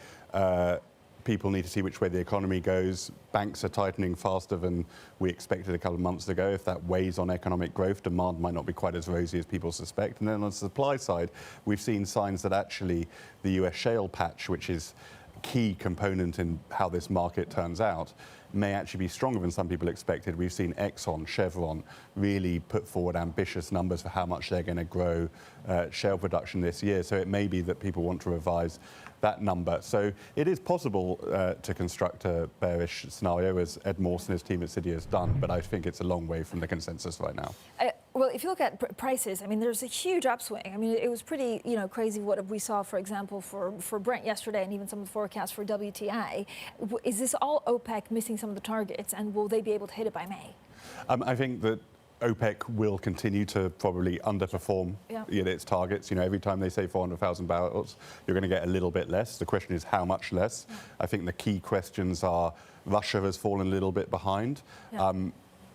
people need to see which way the economy goes. Banks are tightening faster than we expected a couple of months ago. If that weighs on economic growth, demand might not be quite as rosy as people suspect. And then on the supply side, we've seen signs that actually the US shale patch, which is a key component in how this market turns out, may actually be stronger than some people expected. We've seen Exxon, Chevron really put forward ambitious numbers for how much they're going to grow shale production this year. So it may be that people want to revise that number. So it is possible to construct a bearish scenario, as Ed Morse and his team at Citi has done, but I think it's a long way from the consensus right now. Well, if you look at prices, I mean, there's a huge upswing. I mean, it was pretty, crazy what we saw, for example, for Brent yesterday, and even some of the forecasts for WTI. Is this all OPEC missing some of the targets, and will they be able to hit it by May? I think that OPEC will continue to probably underperform its targets. Every time they say 400,000 barrels, you're going to get a little bit less. The question is how much less. I think the key questions are Russia has fallen a little bit behind.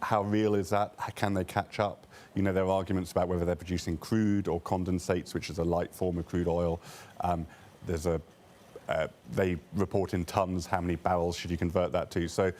How real is that? Can they catch up? There are arguments about whether they're producing crude or condensates, which is a light form of crude oil. They report in tons how many barrels should you convert that to. So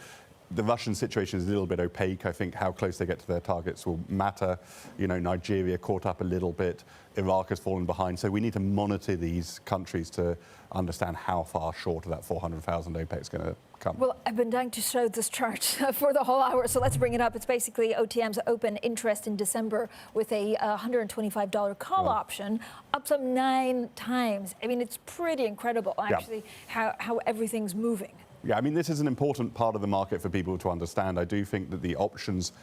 the Russian situation is a little bit opaque. I think how close they get to their targets will matter. Nigeria caught up a little bit. Iraq has fallen behind. So we need to monitor these countries to understand how far short of that 400,000 OPEC is going to come. Well, I've been dying to show this chart for the whole hour, so let's bring it up. It's basically OTM's open interest in December with a $125 call option, up some 9 times. I mean, it's pretty incredible, actually, how everything's moving. Yeah, I mean, this is an important part of the market for people to understand. I do think that the options,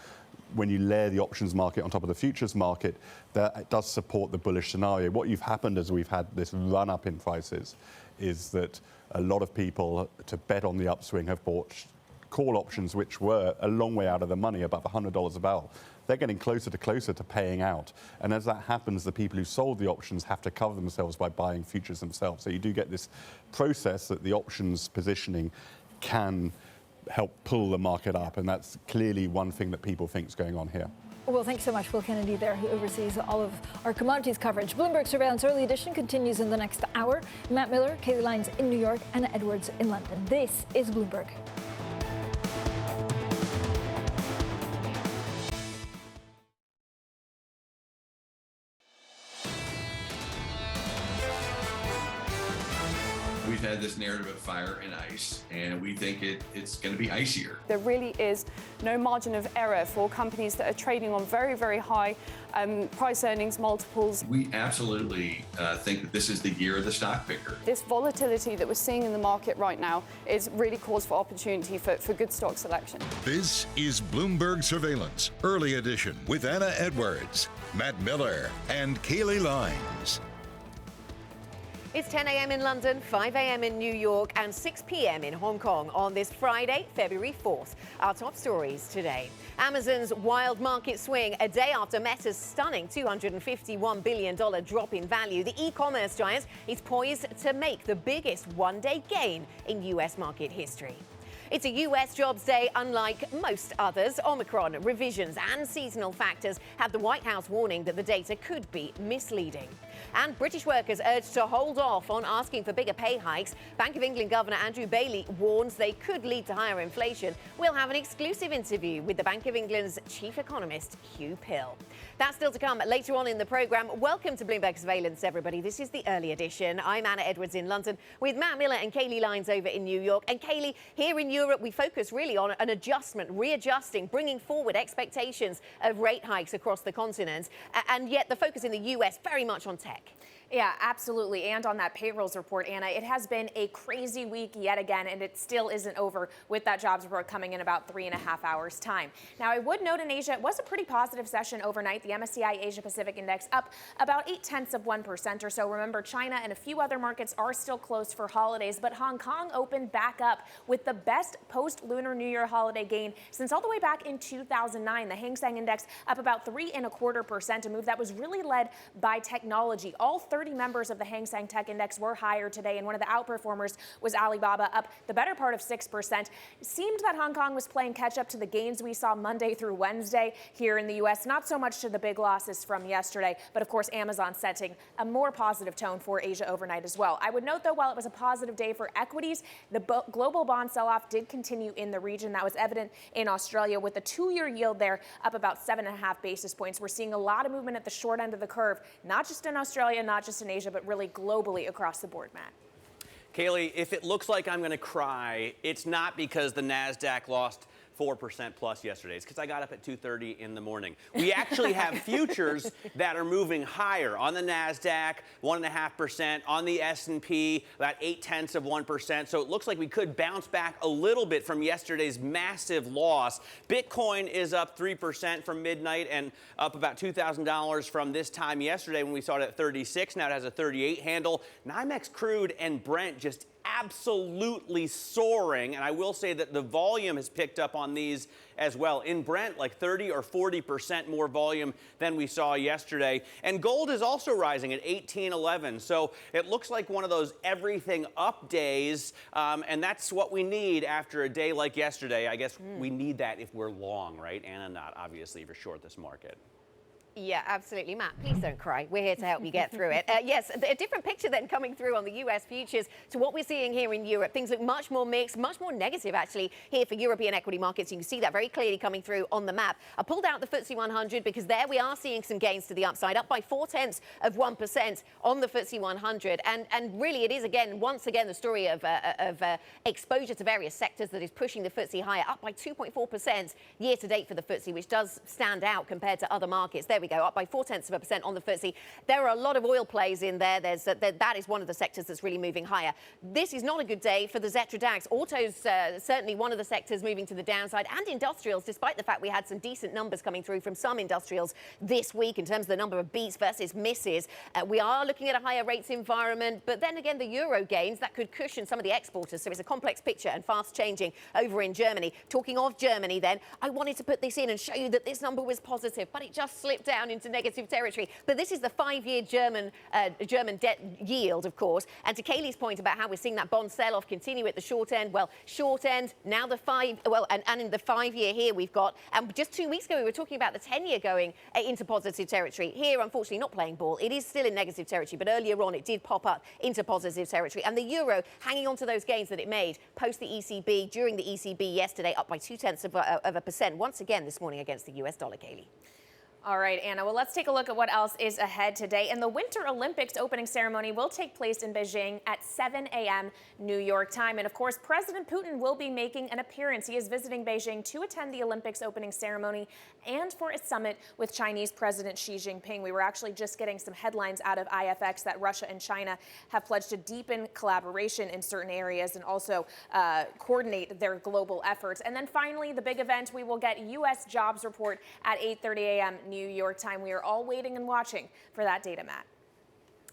when you layer the options market on top of the futures market, that does support the bullish scenario. What you've happened as we've had this run up in prices is that a lot of people, to bet on the upswing, have bought call options which were a long way out of the money, above $100 a barrel. They're getting closer to paying out. And as that happens, the people who sold the options have to cover themselves by buying futures themselves. So you do get this process that the options positioning can help pull the market up. And that's clearly one thing that people think is going on here. Well, thanks so much, Will Kennedy there, who oversees all of our commodities coverage. Bloomberg Surveillance Early Edition continues in the next hour. Matt Miller, Kailey Leinz in New York, Anna Edwards in London. This is Bloomberg. We've had this narrative of fire and ice, and we think it's going to be icier. There really is no margin of error for companies that are trading on very, very high price earnings multiples. We absolutely think that this is the year of the stock picker. This volatility that we're seeing in the market right now is really cause for opportunity for good stock selection. This is Bloomberg Surveillance, early edition, with Anna Edwards, Matt Miller, and Kailey Leinz. It's 10 a.m. in London, 5 a.m. in New York, and 6 p.m. in Hong Kong on this Friday, February 4th. Our top stories today. Amazon's wild market swing a day after Meta's stunning $251 billion drop in value. The e-commerce giant is poised to make the biggest one-day gain in U.S. market history. It's a U.S. jobs day unlike most others. Omicron, revisions and seasonal factors have the White House warning that the data could be misleading. And British workers urged to hold off on asking for bigger pay hikes. Bank of England Governor Andrew Bailey warns they could lead to higher inflation. We'll have an exclusive interview with the Bank of England's chief economist, Hugh Pill. That's still to come later on in the programme. Welcome to Bloomberg Surveillance, everybody. This is the early edition. I'm Anna Edwards in London with Matt Miller and Kailey Leinz over in New York. And Kailey, here in Europe, we focus really on an adjustment, readjusting, bringing forward expectations of rate hikes across the continent. And yet the focus in the US very much on tech. Yeah, absolutely. And on that payrolls report, Anna, it has been a crazy week yet again, and it still isn't over with that jobs report coming in about 3.5 hours' time. Now, I would note in Asia, it was a pretty positive session overnight. The MSCI Asia Pacific Index up about 0.8% or so. Remember, China and a few other markets are still closed for holidays, but Hong Kong opened back up with the best post-Lunar New Year holiday gain since all the way back in 2009. The Hang Seng Index up about 3.25%, a move that was really led by technology. All 30 members of the Hang Seng Tech Index were higher today, and one of the outperformers was Alibaba, up the better part of 6%. It seemed that Hong Kong was playing catch up to the gains we saw Monday through Wednesday here in the U.S., not so much to the big losses from yesterday, but of course Amazon setting a more positive tone for Asia overnight as well. I would note, though, while it was a positive day for equities, the global bond sell-off did continue in the region. That was evident in Australia, with the 2-year yield there up about 7.5 basis points. We're seeing a lot of movement at the short end of the curve, not just in Australia, not just in Asia, but really globally across the board, Matt. Kailey, if it looks like I'm going to cry, it's not because the NASDAQ lost 4% plus yesterday. It's because I got up at 2:30 in the morning. We actually have futures that are moving higher. On the NASDAQ, 1.5%. On the S&P, about 0.8%. So it looks like we could bounce back a little bit from yesterday's massive loss. Bitcoin is up 3% from midnight and up about $2,000 from this time yesterday when we saw it at 36. Now it has a 38 handle. NYMEX crude and Brent just absolutely soaring, and I will say that the volume has picked up on these as well. In Brent, like 30 or 40% more volume than we saw yesterday. And gold is also rising at 18.11. So it looks like one of those everything up days, and that's what we need after a day like yesterday. I guess we need that if we're long, right? Anna, not obviously if you're short this market. Yeah, absolutely. Matt, please don't cry. We're here to help you get through it. Yes, a different picture then coming through on the US futures to what we're seeing here in Europe. Things look much more mixed, much more negative, actually, here for European equity markets. You can see that very clearly coming through on the map. I pulled out the FTSE 100 because there we are seeing some gains to the upside, up by 0.4% on the FTSE 100. And really, it is, once again, the story of exposure to various sectors that is pushing the FTSE higher, up by 2.4% year to date for the FTSE, which does stand out compared to other markets. There we go, up by 0.4% on the FTSE. There are a lot of oil plays in there. That is one of the sectors that's really moving higher. This is not a good day for the Xetra DAX. Autos, certainly one of the sectors moving to the downside, and industrials, despite the fact we had some decent numbers coming through from some industrials this week in terms of the number of beats versus misses. We are looking at a higher rates environment, but then again, the euro gains, that could cushion some of the exporters. So it's a complex picture and fast changing over in Germany. Talking of Germany then, I wanted to put this in and show you that this number was positive, but it just slipped down into negative territory. But this is the 5-year German debt yield, of course. And to Kailey's point about how we're seeing that bond sell-off continue at the short end, well, short end, now the and in the 5-year here we've got, and just 2 weeks ago we were talking about the 10-year going into positive territory. Here, unfortunately, not playing ball. It is still in negative territory, but earlier on it did pop up into positive territory. And the euro hanging on to those gains that it made post the ECB, during the ECB yesterday, up by 0.2%, once again this morning against the US dollar, Kailey. All right, Anna. Well, let's take a look at what else is ahead today. And the Winter Olympics opening ceremony will take place in Beijing at 7 a.m. New York time. And of course, President Putin will be making an appearance. He is visiting Beijing to attend the Olympics opening ceremony and for a summit with Chinese President Xi Jinping. We were actually just getting some headlines out of IFX that Russia and China have pledged to deepen collaboration in certain areas and also coordinate their global efforts. And then finally, the big event, we will get U.S. jobs report at 8:30 a.m. New York time. We are all waiting and watching for that data, Matt.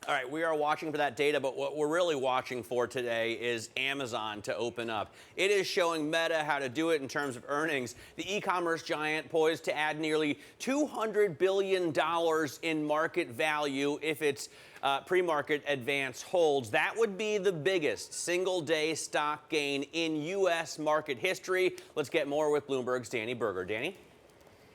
All right, we are watching for that data, but what we're really watching for today is Amazon to open up. It is showing Meta how to do it in terms of earnings. The e-commerce giant poised to add nearly $200 billion in market value if its pre-market advance holds. That would be the biggest single-day stock gain in U.S. market history. Let's get more with Bloomberg's Danny Berger. Danny?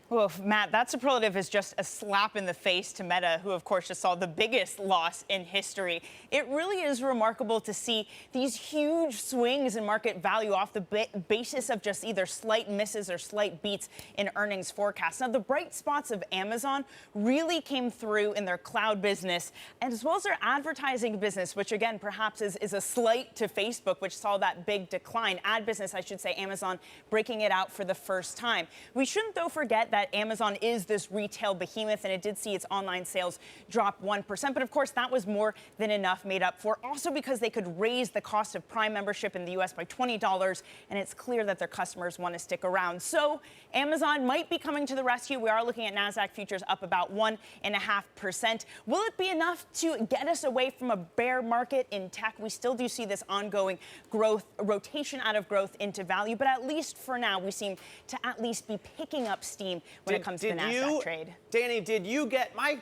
Well, Matt, that superlative is just a slap in the face to Meta, who, of course, just saw the biggest loss in history. It really is remarkable to see these huge swings in market value off the basis of just either slight misses or slight beats in earnings forecasts. Now, the bright spots of Amazon really came through in their cloud business, and as well as their advertising business, which, again, perhaps is a slight to Facebook, which saw that big decline. Ad business, I should say, Amazon breaking it out for the first time. We shouldn't, though, forget that Amazon is this retail behemoth, and it did see its online sales drop 1%. But of course, that was more than enough made up for, also because they could raise the cost of Prime membership in the U.S. by $20, and it's clear that their customers want to stick around. So Amazon might be coming to the rescue. We are looking at NASDAQ futures up about 1.5%. Will it be enough to get us away from a bear market in tech? We still do see this ongoing growth, rotation out of growth into value, but at least for now, we seem to at least be picking up steam when it comes to the NASDAQ trade. Danny, did you get my,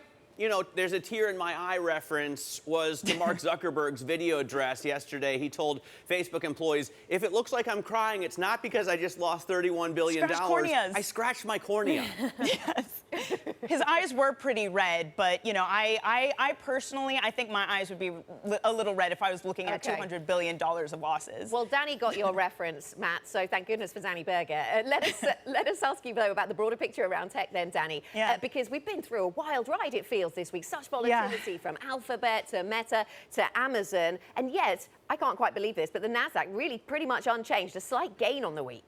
there's a tear in my eye reference was to Mark Zuckerberg's video address yesterday. He told Facebook employees, if it looks like I'm crying, it's not because I just lost $31 billion. Scratch corneas. I scratched my cornea. Yes. His eyes were pretty red, but, I personally, I think my eyes would be a little red if I was looking at $200 billion of losses. Well, Danny got your reference, Matt, so thank goodness for Danny Berger. Let us ask you, though, about the broader picture around tech then, Danny, because we've been through a wild ride, it feels, this week. Such volatility from Alphabet to Meta to Amazon, and yet, I can't quite believe this, but the NASDAQ really pretty much unchanged, a slight gain on the week.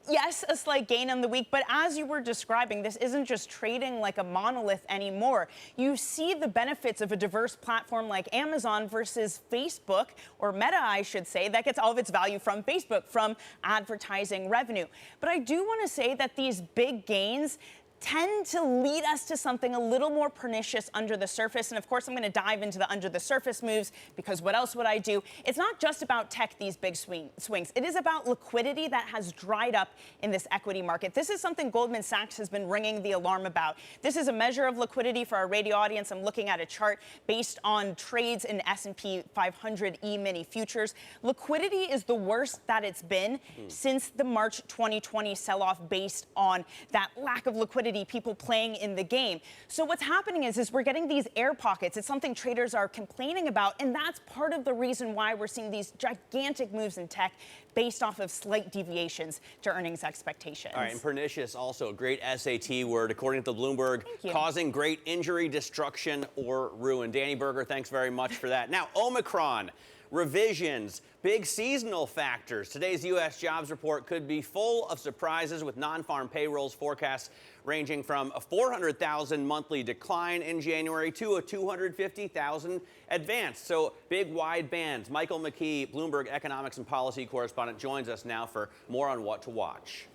Yes, a slight gain on the week, but as you were describing, this isn't just trading like a monolith anymore. You see the benefits of a diverse platform like Amazon versus Facebook, or Meta, I should say, that gets all of its value from Facebook, from advertising revenue. But I do want to say that these big gains tend to lead us to something a little more pernicious under the surface. And of course, I'm going to dive into the under the surface moves, because what else would I do? It's not just about tech, these big swings. It is about liquidity that has dried up in this equity market. This is something Goldman Sachs has been ringing the alarm about. This is a measure of liquidity for our radio audience. I'm looking at a chart based on trades in S&P 500 E-mini futures. Liquidity is the worst that it's been since the March 2020 sell-off, based on that lack of liquidity, people playing in the game. So what's happening is we're getting these air pockets. It's something traders are complaining about, and that's part of the reason why we're seeing these gigantic moves in tech based off of slight deviations to earnings expectations. All right, and pernicious, also a great SAT word, according to Bloomberg, causing great injury, destruction, or ruin. Danny Berger, thanks very much for that. Now, Omicron. Revisions, big seasonal factors. Today's U.S. jobs report could be full of surprises, with non-farm payrolls forecasts ranging from a 400,000 monthly decline in January to a 250,000 advance. So big wide bands. Michael McKee, Bloomberg economics and policy correspondent, joins us now for more on what to watch.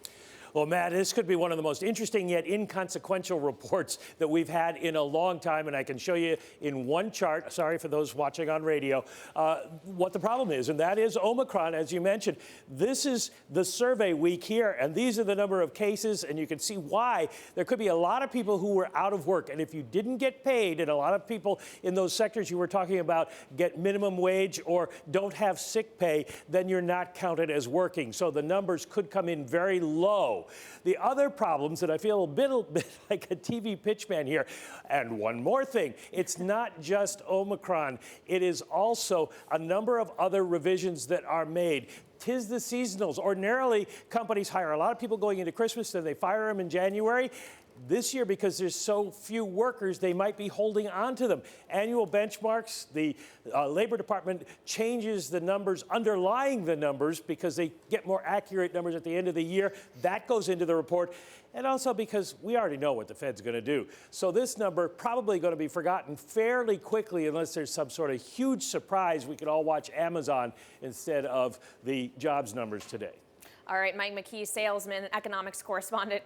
Well, Matt, this could be one of the most interesting yet inconsequential reports that we've had in a long time, and I can show you in one chart, sorry for those watching on radio, what the problem is, and that is Omicron, as you mentioned. This is the survey week here, and these are the number of cases, and you can see why there could be a lot of people who were out of work, and if you didn't get paid, and a lot of people in those sectors you were talking about get minimum wage or don't have sick pay, then you're not counted as working, so the numbers could come in very low. The other problems, and I feel a bit like a TV pitchman here, and one more thing, it's not just Omicron, it is also a number of other revisions that are made. 'Tis the seasonals. Ordinarily, companies hire a lot of people going into Christmas, then they fire them in January. This year, because there's so few workers, they might be holding on to them. Annual benchmarks, the Labor Department changes the numbers underlying the numbers because they get more accurate numbers at the end of the year. That goes into the report. And also because we already know what the Fed's going to do. So this number probably going to be forgotten fairly quickly unless there's some sort of huge surprise. We could all watch Amazon instead of the jobs numbers today. All right, Mike McKee, salesman, economics correspondent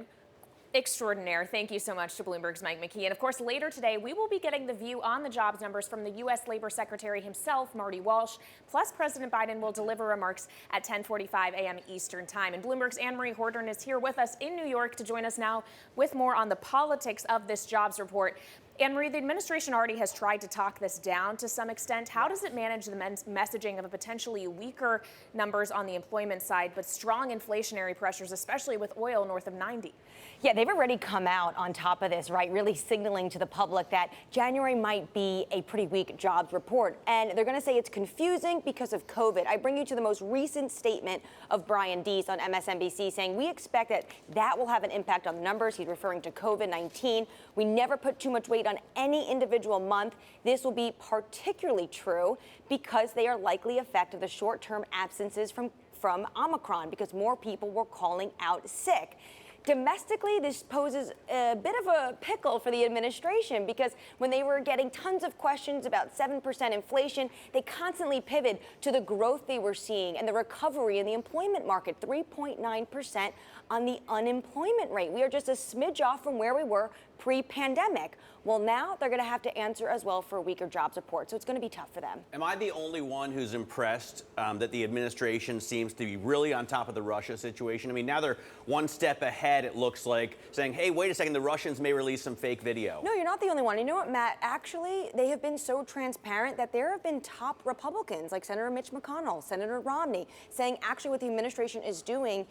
extraordinaire. Thank you so much to Bloomberg's Mike McKee. And of course, later today, we will be getting the view on the jobs numbers from the U.S. Labor Secretary himself, Marty Walsh. Plus, President Biden will deliver remarks at 10:45 a.m. Eastern Time. And Bloomberg's Anne-Marie Hordern is here with us in New York to join us now with more on the politics of this jobs report. Anne-Marie, the administration already has tried to talk this down to some extent. How does it manage the messaging of a potentially weaker numbers on the employment side, but strong inflationary pressures, especially with oil north of 90? Yeah, they've already come out on top of this, right? Really signaling to the public that January might be a pretty weak jobs report. And they're going to say it's confusing because of COVID. I bring you to the most recent statement of Brian Deese on MSNBC saying we expect that will have an impact on the numbers. He's referring to COVID-19. We never put too much weight on any individual month. This will be particularly true because they are likely affected the short-term absences from Omicron because more people were calling out sick. Domestically, this poses a bit of a pickle for the administration because when they were getting tons of questions about 7% inflation, they constantly pivoted to the growth they were seeing and the recovery in the employment market, 3.9% on the unemployment rate. We are just a smidge off from where we were pre-pandemic. Well, now they're going to have to answer as well for a weaker jobs report, so it's going to be tough for them. Am I the only one who's impressed that the administration seems to be really on top of the Russia situation? I mean, now they're one step ahead, it looks like, saying, hey, wait a second, the Russians may release some fake video. No, you're not the only one. You know what, Matt? Actually, they have been so transparent that there have been top Republicans, like Senator Mitch McConnell, Senator Romney, saying actually what the administration is doing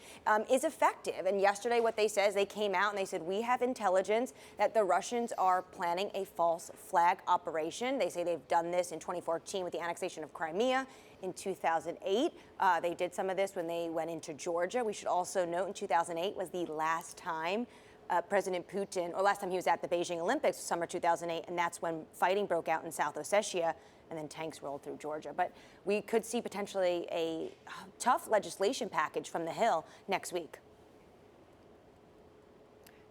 is effective. And yesterday what they said is they came out and they said, we have intelligence that the Russians are planning a false flag operation. They say they've done this in 2014 with the annexation of Crimea. In 2008, they did some of this when they went into Georgia. We should also note in 2008 was the last time President Putin, or last time he was at the Beijing Olympics, summer 2008, and that's when fighting broke out in South Ossetia, and then tanks rolled through Georgia. But we could see potentially a tough legislation package from the Hill next week.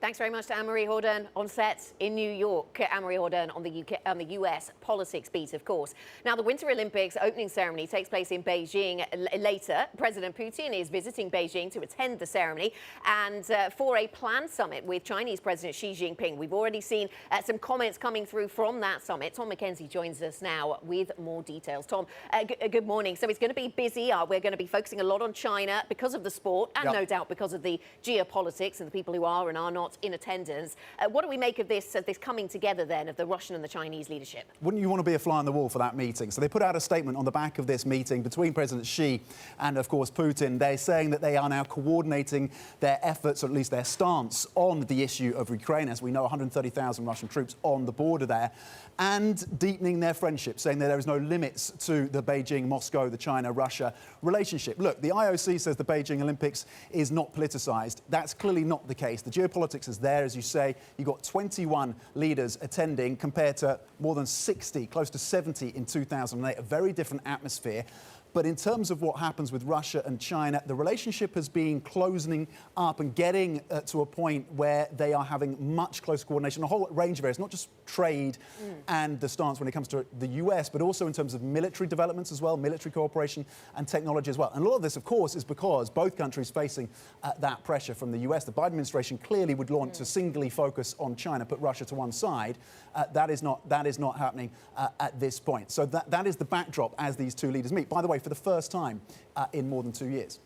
Thanks very much to Anne-Marie Hordern on set in New York. Anne-Marie Hordern on the US politics beat, of course. Now, the Winter Olympics opening ceremony takes place in Beijing later. President Putin is visiting Beijing to attend the ceremony and for a planned summit with Chinese President Xi Jinping. We've already seen some comments coming through from that summit. Tom McKenzie joins us now with more details. Tom, good morning. So it's going to be busy. We're going to be focusing a lot on China because of the sport and no doubt because of the geopolitics and the people who are and are not in attendance. What do we make of this coming together then of the Russian and the Chinese leadership? Wouldn't you want to be a fly on the wall for that meeting? So they put out a statement on the back of this meeting between President Xi and, of course, Putin. They're saying that they are now coordinating their efforts, or at least their stance, on the issue of Ukraine. As we know, 130,000 Russian troops on the border there, and deepening their friendship, saying that there is no limits to the Beijing-Moscow, the China-Russia relationship. Look, the IOC says the Beijing Olympics is not politicized. That's clearly not the case. The geopolitics is there, as you say. You've got 21 leaders attending compared to more than 60, close to 70 in 2008, a very different atmosphere. But in terms of what happens with Russia and China, the relationship has been closing up and getting to a point where they are having much closer coordination, a whole range of areas, not just trade and the stance when it comes to the US, but also in terms of military developments as well, military cooperation and technology as well. And a lot of this, of course, is because both countries facing that pressure from the US. The Biden administration clearly would want to singly focus on China, put Russia to one side. That is not happening at this point. So that is the backdrop as these two leaders meet. By the way, for the first time in more than 2 years.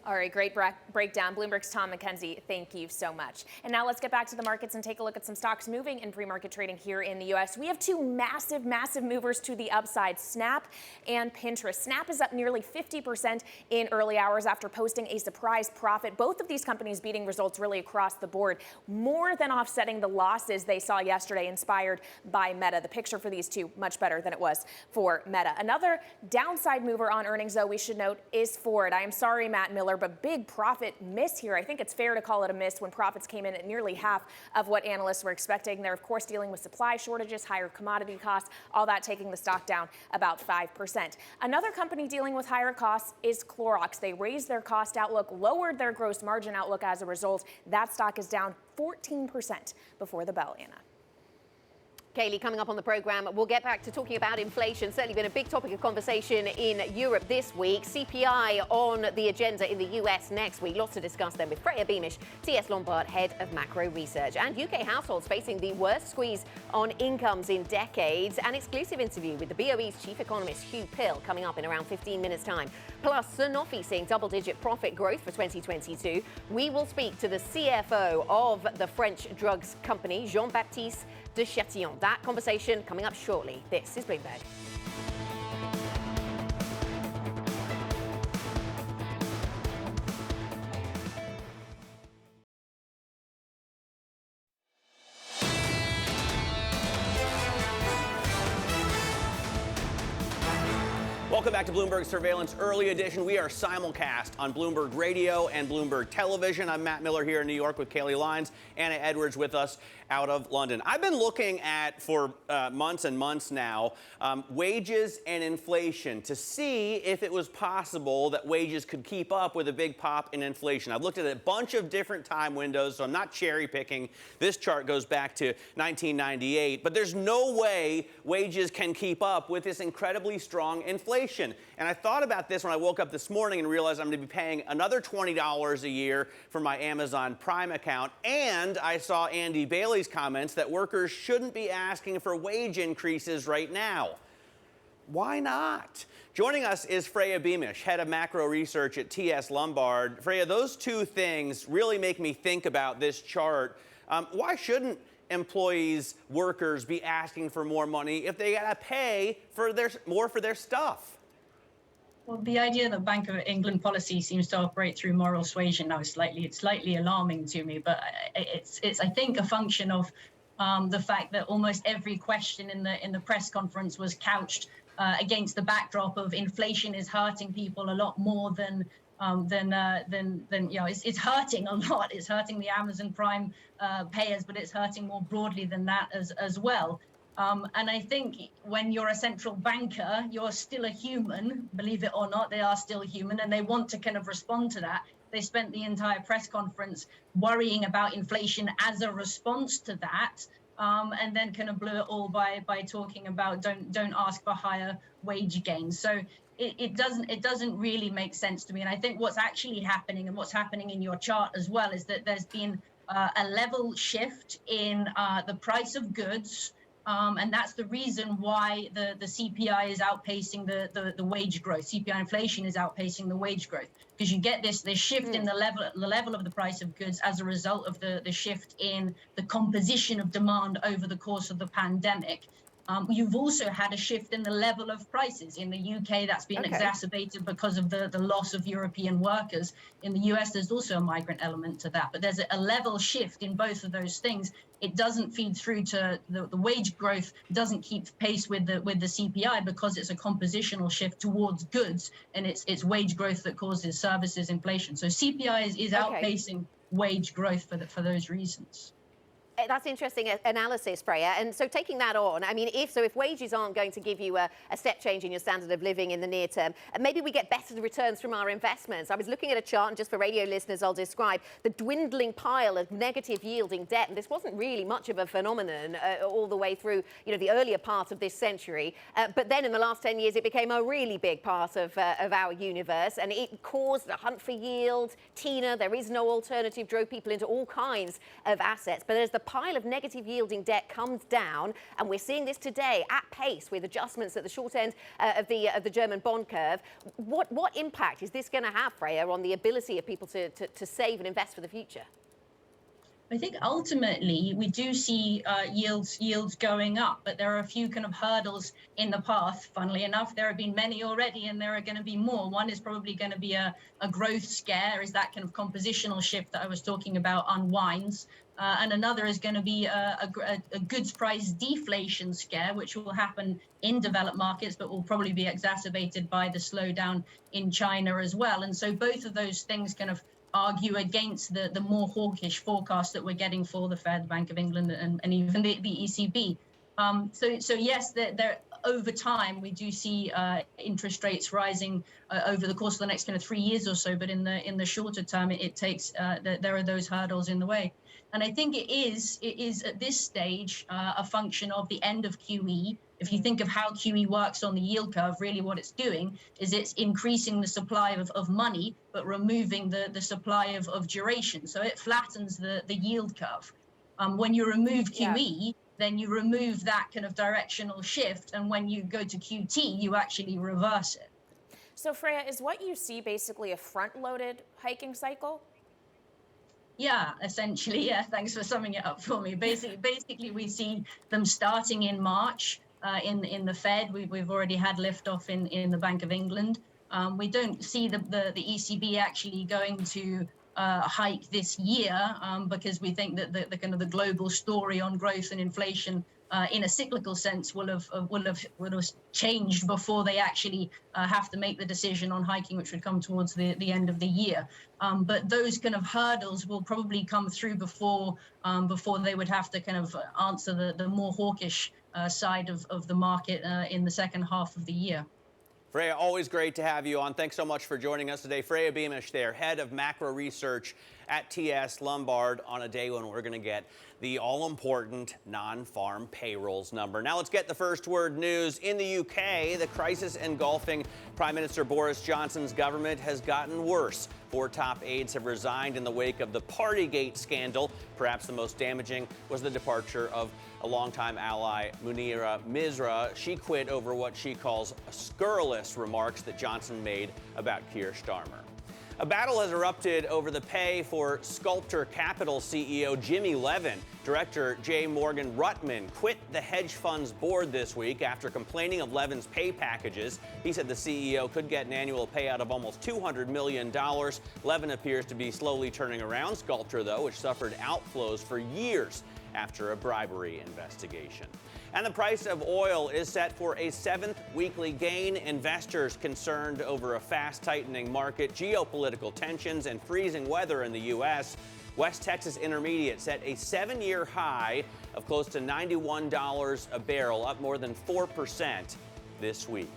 All right, great breakdown. Bloomberg's Tom McKenzie, thank you so much. And now let's get back to the markets and take a look at some stocks moving in pre-market trading here in the U.S. We have two massive movers to the upside, Snap and Pinterest. Snap is up nearly 50% in early hours after posting a surprise profit. Both of these companies beating results really across the board, more than offsetting the losses they saw yesterday inspired by Meta. The picture for these two, much better than it was for Meta. Another downside mover on earnings, though, we should note, is Ford. I am sorry, Matt Miller, but big profit miss here. I think it's fair to call it a miss when profits came in at nearly half of what analysts were expecting. They're, of course, dealing with supply shortages, higher commodity costs, all that taking the stock down about 5%. Another company dealing with higher costs is Clorox. They raised their cost outlook, lowered their gross margin outlook as a result. That stock is down 14% before the bell, Anna. Kailey, coming up on the programme, we'll get back to talking about inflation. Certainly been a big topic of conversation in Europe this week. CPI on the agenda in the US next week. Lots to discuss then with Freya Beamish, TS Lombard, head of macro research. And UK households facing the worst squeeze on incomes in decades. An exclusive interview with the BOE's chief economist, Hugh Pill, coming up in around 15 minutes' time. Plus, Sanofi seeing double-digit profit growth for 2022. We will speak to the CFO of the French drugs company, Jean-Baptiste de Chatillon. That conversation coming up shortly. This is Bloomberg. Welcome back to Bloomberg Surveillance Early Edition. We are simulcast on Bloomberg Radio and Bloomberg Television. I'm Matt Miller here in New York with Kailey Leinz, Anna Edwards with us out of London. I've been looking at, for months and months now, wages and inflation to see if it was possible that wages could keep up with a big pop in inflation. I've looked at a bunch of different time windows, so I'm not cherry picking. This chart goes back to 1998, but there's no way wages can keep up with this incredibly strong inflation. And I thought about this when I woke up this morning and realized I'm going to be paying another $20 a year for my Amazon Prime account. And I saw Andy Bailey's comments that workers shouldn't be asking for wage increases right now. Why not? Joining us is Freya Beamish, head of macro research at TS Lombard. Freya, those two things really make me think about this chart. Why shouldn't employees, workers be asking for more money if they got to pay for more for their stuff? Well, the idea that Bank of England policy seems to operate through moral suasion now is slightly alarming to me. But it's I think a function of the fact that almost every question in the press conference was couched against the backdrop of inflation is hurting people a lot more than it's hurting a lot. It's hurting the Amazon Prime payers, but it's hurting more broadly than that as well. And I think when you're a central banker, you're still a human, believe it or not, they are still human, and they want to kind of respond to that. They spent the entire press conference worrying about inflation as a response to that, and then kind of blew it all by talking about don't ask for higher wage gains. So it doesn't really make sense to me. And I think what's actually happening, and what's happening in your chart as well, is that there's been a level shift in the price of goods. And that's the reason why the CPI is outpacing the wage growth. CPI inflation is outpacing the wage growth, because you get this shift in the level of the price of goods as a result of the shift in the composition of demand over the course of the pandemic. You've also had a shift in the level of prices. In the UK, that's been exacerbated because of the loss of European workers. In the US, there's also a migrant element to that. But there's a level shift in both of those things. It doesn't feed through to the wage growth, doesn't keep pace with the CPI, because it's a compositional shift towards goods, and it's wage growth that causes services inflation. So CPI is outpacing wage growth for those reasons. That's interesting analysis, Freya. And so taking that on, I mean, if wages aren't going to give you a step change in your standard of living in the near term, maybe we get better returns from our investments. I was looking at a chart, and just for radio listeners, I'll describe the dwindling pile of negative yielding debt. And this wasn't really much of a phenomenon all the way through, the earlier part of this century. But then in the last 10 years, it became a really big part of our universe, and it caused a hunt for yield. Tina, there is no alternative, drove people into all kinds of assets. But as the pile of negative yielding debt comes down, and we're seeing this today at pace with adjustments at the short end of the German bond curve. What impact is this going to have, Freya, on the ability of people to save and invest for the future? I think ultimately we do see yields going up, but there are a few kind of hurdles in the path. Funnily enough, there have been many already, and there are going to be more. One is probably going to be a growth scare, as that kind of compositional shift that I was talking about unwinds. And another is going to be a goods price deflation scare, which will happen in developed markets, but will probably be exacerbated by the slowdown in China as well. And so both of those things kind of argue against the more hawkish forecast that we're getting for the Fed, Bank of England, and even the ECB. So yes, there over time we do see interest rates rising over the course of the next kind of 3 years or so. But in the shorter term, it takes there are those hurdles in the way. And I think it is at this stage a function of the end of QE. If you think of how QE works on the yield curve, really what it's doing is it's increasing the supply of money, but removing the supply of duration. So it flattens the yield curve. When you remove QE, then you remove that kind of directional shift. And when you go to QT, you actually reverse it. So Freya, is what you see basically a front-loaded hiking cycle? Yeah, essentially, yeah. Thanks for summing it up for me. Basically, we see them starting in March in the Fed. We've already had liftoff in the Bank of England. We don't see the ECB actually going to hike this year because we think that the kind of the global story on growth and inflation in a cyclical sense will have changed before they actually have to make the decision on hiking, which would come towards the end of the year. But those kind of hurdles will probably come through before they would have to kind of answer the more hawkish side of the market in the second half of the year. Freya, always great to have you on. Thanks so much for joining us today. Freya Beamish there, head of macro research at TS Lombard, on a day when we're going to get the all-important non-farm payrolls number. Now let's get the first word news. In the UK, the crisis engulfing Prime Minister Boris Johnson's government has gotten worse. 4 top aides have resigned in the wake of the Partygate scandal. Perhaps the most damaging was the departure of a longtime ally, Munira Misra. She quit over what she calls scurrilous remarks that Johnson made about Keir Starmer. A battle has erupted over the pay for Sculptor Capital CEO Jimmy Levin. Director J. Morgan Ruttman quit the hedge fund's board this week after complaining of Levin's pay packages. He said the CEO could get an annual payout of almost $200 million. Levin appears to be slowly turning around Sculptor, though, which suffered outflows for years after a bribery investigation. And the price of oil is set for a 7th weekly gain. Investors concerned over a fast tightening market, geopolitical tensions, and freezing weather in the U.S. West Texas Intermediate set a 7-year high of close to $91 a barrel, up more than 4% this week.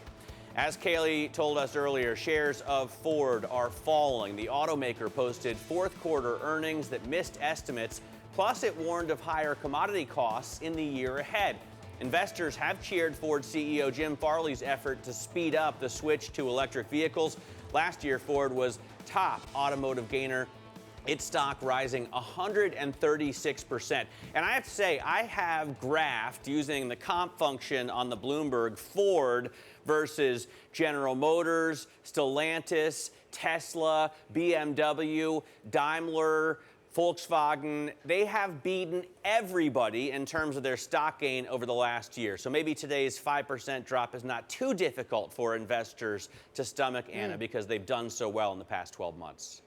As Kailey told us earlier, shares of Ford are falling. The automaker posted fourth quarter earnings that missed estimates, plus it warned of higher commodity costs in the year ahead. Investors have cheered Ford CEO Jim Farley's effort to speed up the switch to electric vehicles. Last year, Ford was top automotive gainer, its stock rising 136%. And I have to say, I have graphed using the comp function on the Bloomberg Ford versus General Motors, Stellantis, Tesla, BMW, Daimler, Volkswagen. They have beaten everybody in terms of their stock gain over the last year. So maybe today's 5% drop is not too difficult for investors to stomach, Anna, because they've done so well in the past 12 months.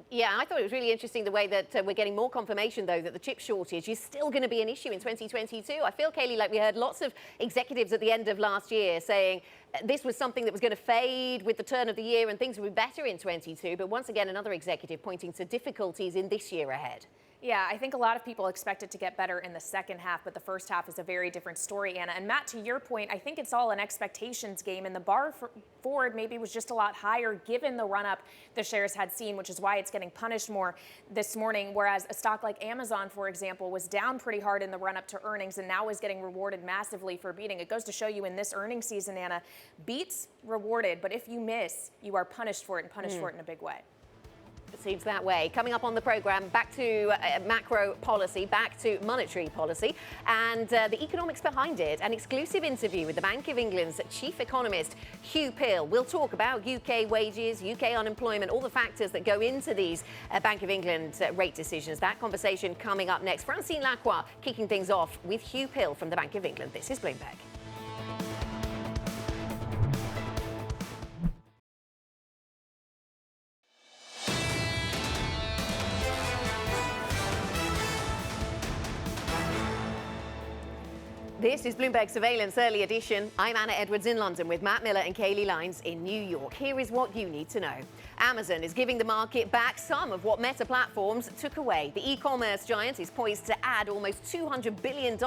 Yeah, I thought it was really interesting the way that we're getting more confirmation, though, that the chip shortage is still going to be an issue in 2022. I feel, Kailey, like we heard lots of executives at the end of last year saying this was something that was going to fade with the turn of the year and things would be better in 22. But once again, another executive pointing to difficulties in this year ahead. Yeah, I think a lot of people expect it to get better in the second half, but the first half is a very different story, Anna. And Matt, to your point, I think it's all an expectations game, and the bar for Ford maybe was just a lot higher given the run-up the shares had seen, which is why it's getting punished more this morning, whereas a stock like Amazon, for example, was down pretty hard in the run-up to earnings and now is getting rewarded massively for beating. It goes to show you in this earnings season, Anna, beats rewarded, but if you miss, you are punished for it and punished for it in a big way. Seems that way. Coming up on the programme, back to macro policy, back to monetary policy, and the economics behind it. An exclusive interview with the Bank of England's chief economist, Hugh Pill. We'll talk about UK wages, UK unemployment, all the factors that go into these Bank of England rate decisions. That conversation coming up next. Francine Lacqua kicking things off with Hugh Pill from the Bank of England. This is Bloomberg. This is Bloomberg Surveillance Early Edition. I'm Anna Edwards in London with Matt Miller and Kailey Leinz in New York. Here is what you need to know. Amazon is giving the market back some of what Meta Platforms took away. The e-commerce giant is poised to add almost $200 billion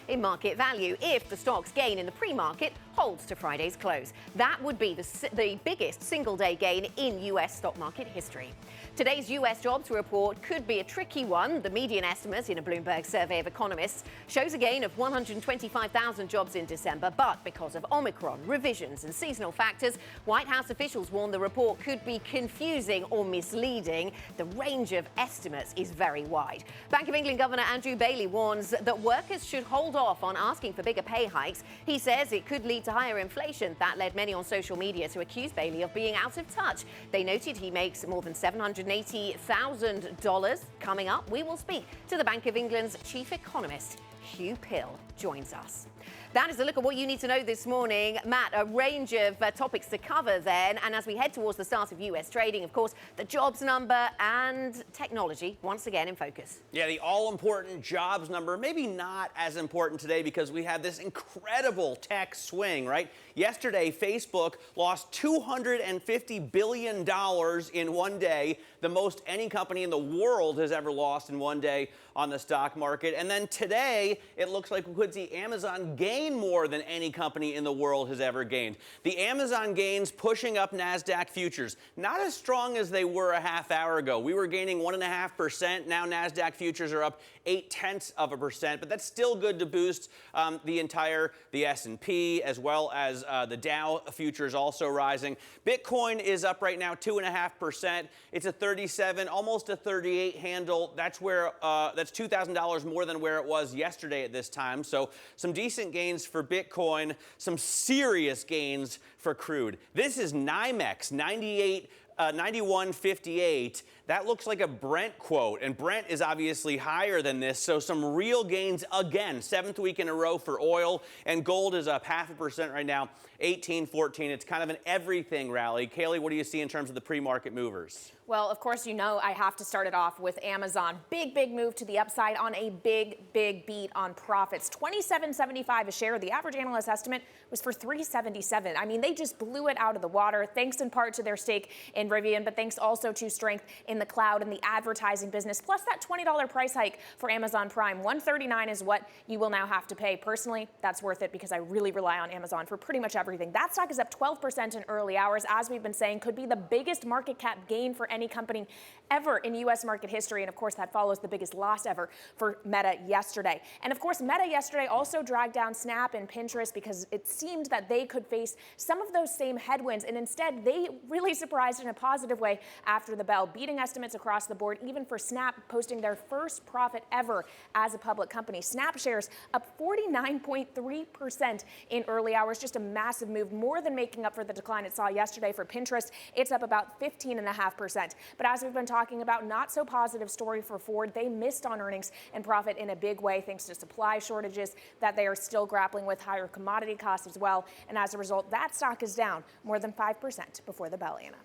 in market value if the stock's gain in the pre-market holds to Friday's close. That would be the biggest single-day gain in U.S. stock market history. Today's U.S. jobs report could be a tricky one. The median estimate in a Bloomberg survey of economists shows a gain of 125,000 jobs in December, but because of Omicron, revisions and seasonal factors, White House officials warn the report could be confusing or misleading. The range of estimates is very wide. Bank of England Governor Andrew Bailey warns that workers should hold off on asking for bigger pay hikes. He says it could lead to higher inflation. That led many on social media to accuse Bailey of being out of touch. They noted he makes more than $780,000. Coming up, we will speak to the Bank of England's chief economist. Hugh Pill joins us. That is a look at what you need to know this morning. Matt, a range of topics to cover then. And as we head towards the start of US trading, of course, the jobs number and technology once again in focus. Yeah, the all-important jobs number, maybe not as important today because we have this incredible tech swing, right? Yesterday, Facebook lost $250 billion in one day, the most any company in the world has ever lost in one day on the stock market. And then today, it looks like we could see Amazon gain more than any company in the world has ever gained. The Amazon gains pushing up NASDAQ futures, not as strong as they were a half hour ago. We were gaining 1.5%. Now NASDAQ futures are up 0.8%, but that's still good to boost the S&P as well as the Dow futures also rising. Bitcoin is up right now 2.5%. It's a 37, almost a 38 handle. That's where that's $2,000 more than where it was yesterday at this time. So some decent gains for Bitcoin, some serious gains for crude. This is NYMEX 91.58. That looks like a Brent quote, and Brent is obviously higher than this, so some real gains again. 7th week in a row for oil, and gold is up 0.5% right now, 18.14. It's kind of an everything rally. Kailey, what do you see in terms of the pre-market movers? Well, of course, you know I have to start it off with Amazon. Big move to the upside on a big beat on profits. $27.75 a share. The average analyst estimate was for $3.77. I mean, they just blew it out of the water, thanks in part to their stake in Rivian, but thanks also to strength in the cloud and the advertising business, plus that $20 price hike for Amazon Prime. $139 is what you will now have to pay. Personally, that's worth it because I really rely on Amazon for pretty much everything. That stock is up 12% in early hours. As we've been saying, could be the biggest market cap gain for any company ever in U.S. market history. And of course, that follows the biggest loss ever for Meta yesterday. And of course, Meta yesterday also dragged down Snap and Pinterest because it seemed that they could face some of those same headwinds. And instead, they really surprised in a positive way after the bell, beating estimates across the board, even for Snap posting their first profit ever as a public company. Snap shares up 49.3% in early hours, just a massive move, more than making up for the decline it saw yesterday. For Pinterest, it's up about 15.5%. But as we've been talking about, not so positive story for Ford. They missed on earnings and profit in a big way thanks to supply shortages that they are still grappling with, higher commodity costs as well. And as a result, that stock is down more than 5% before the bell, Anna.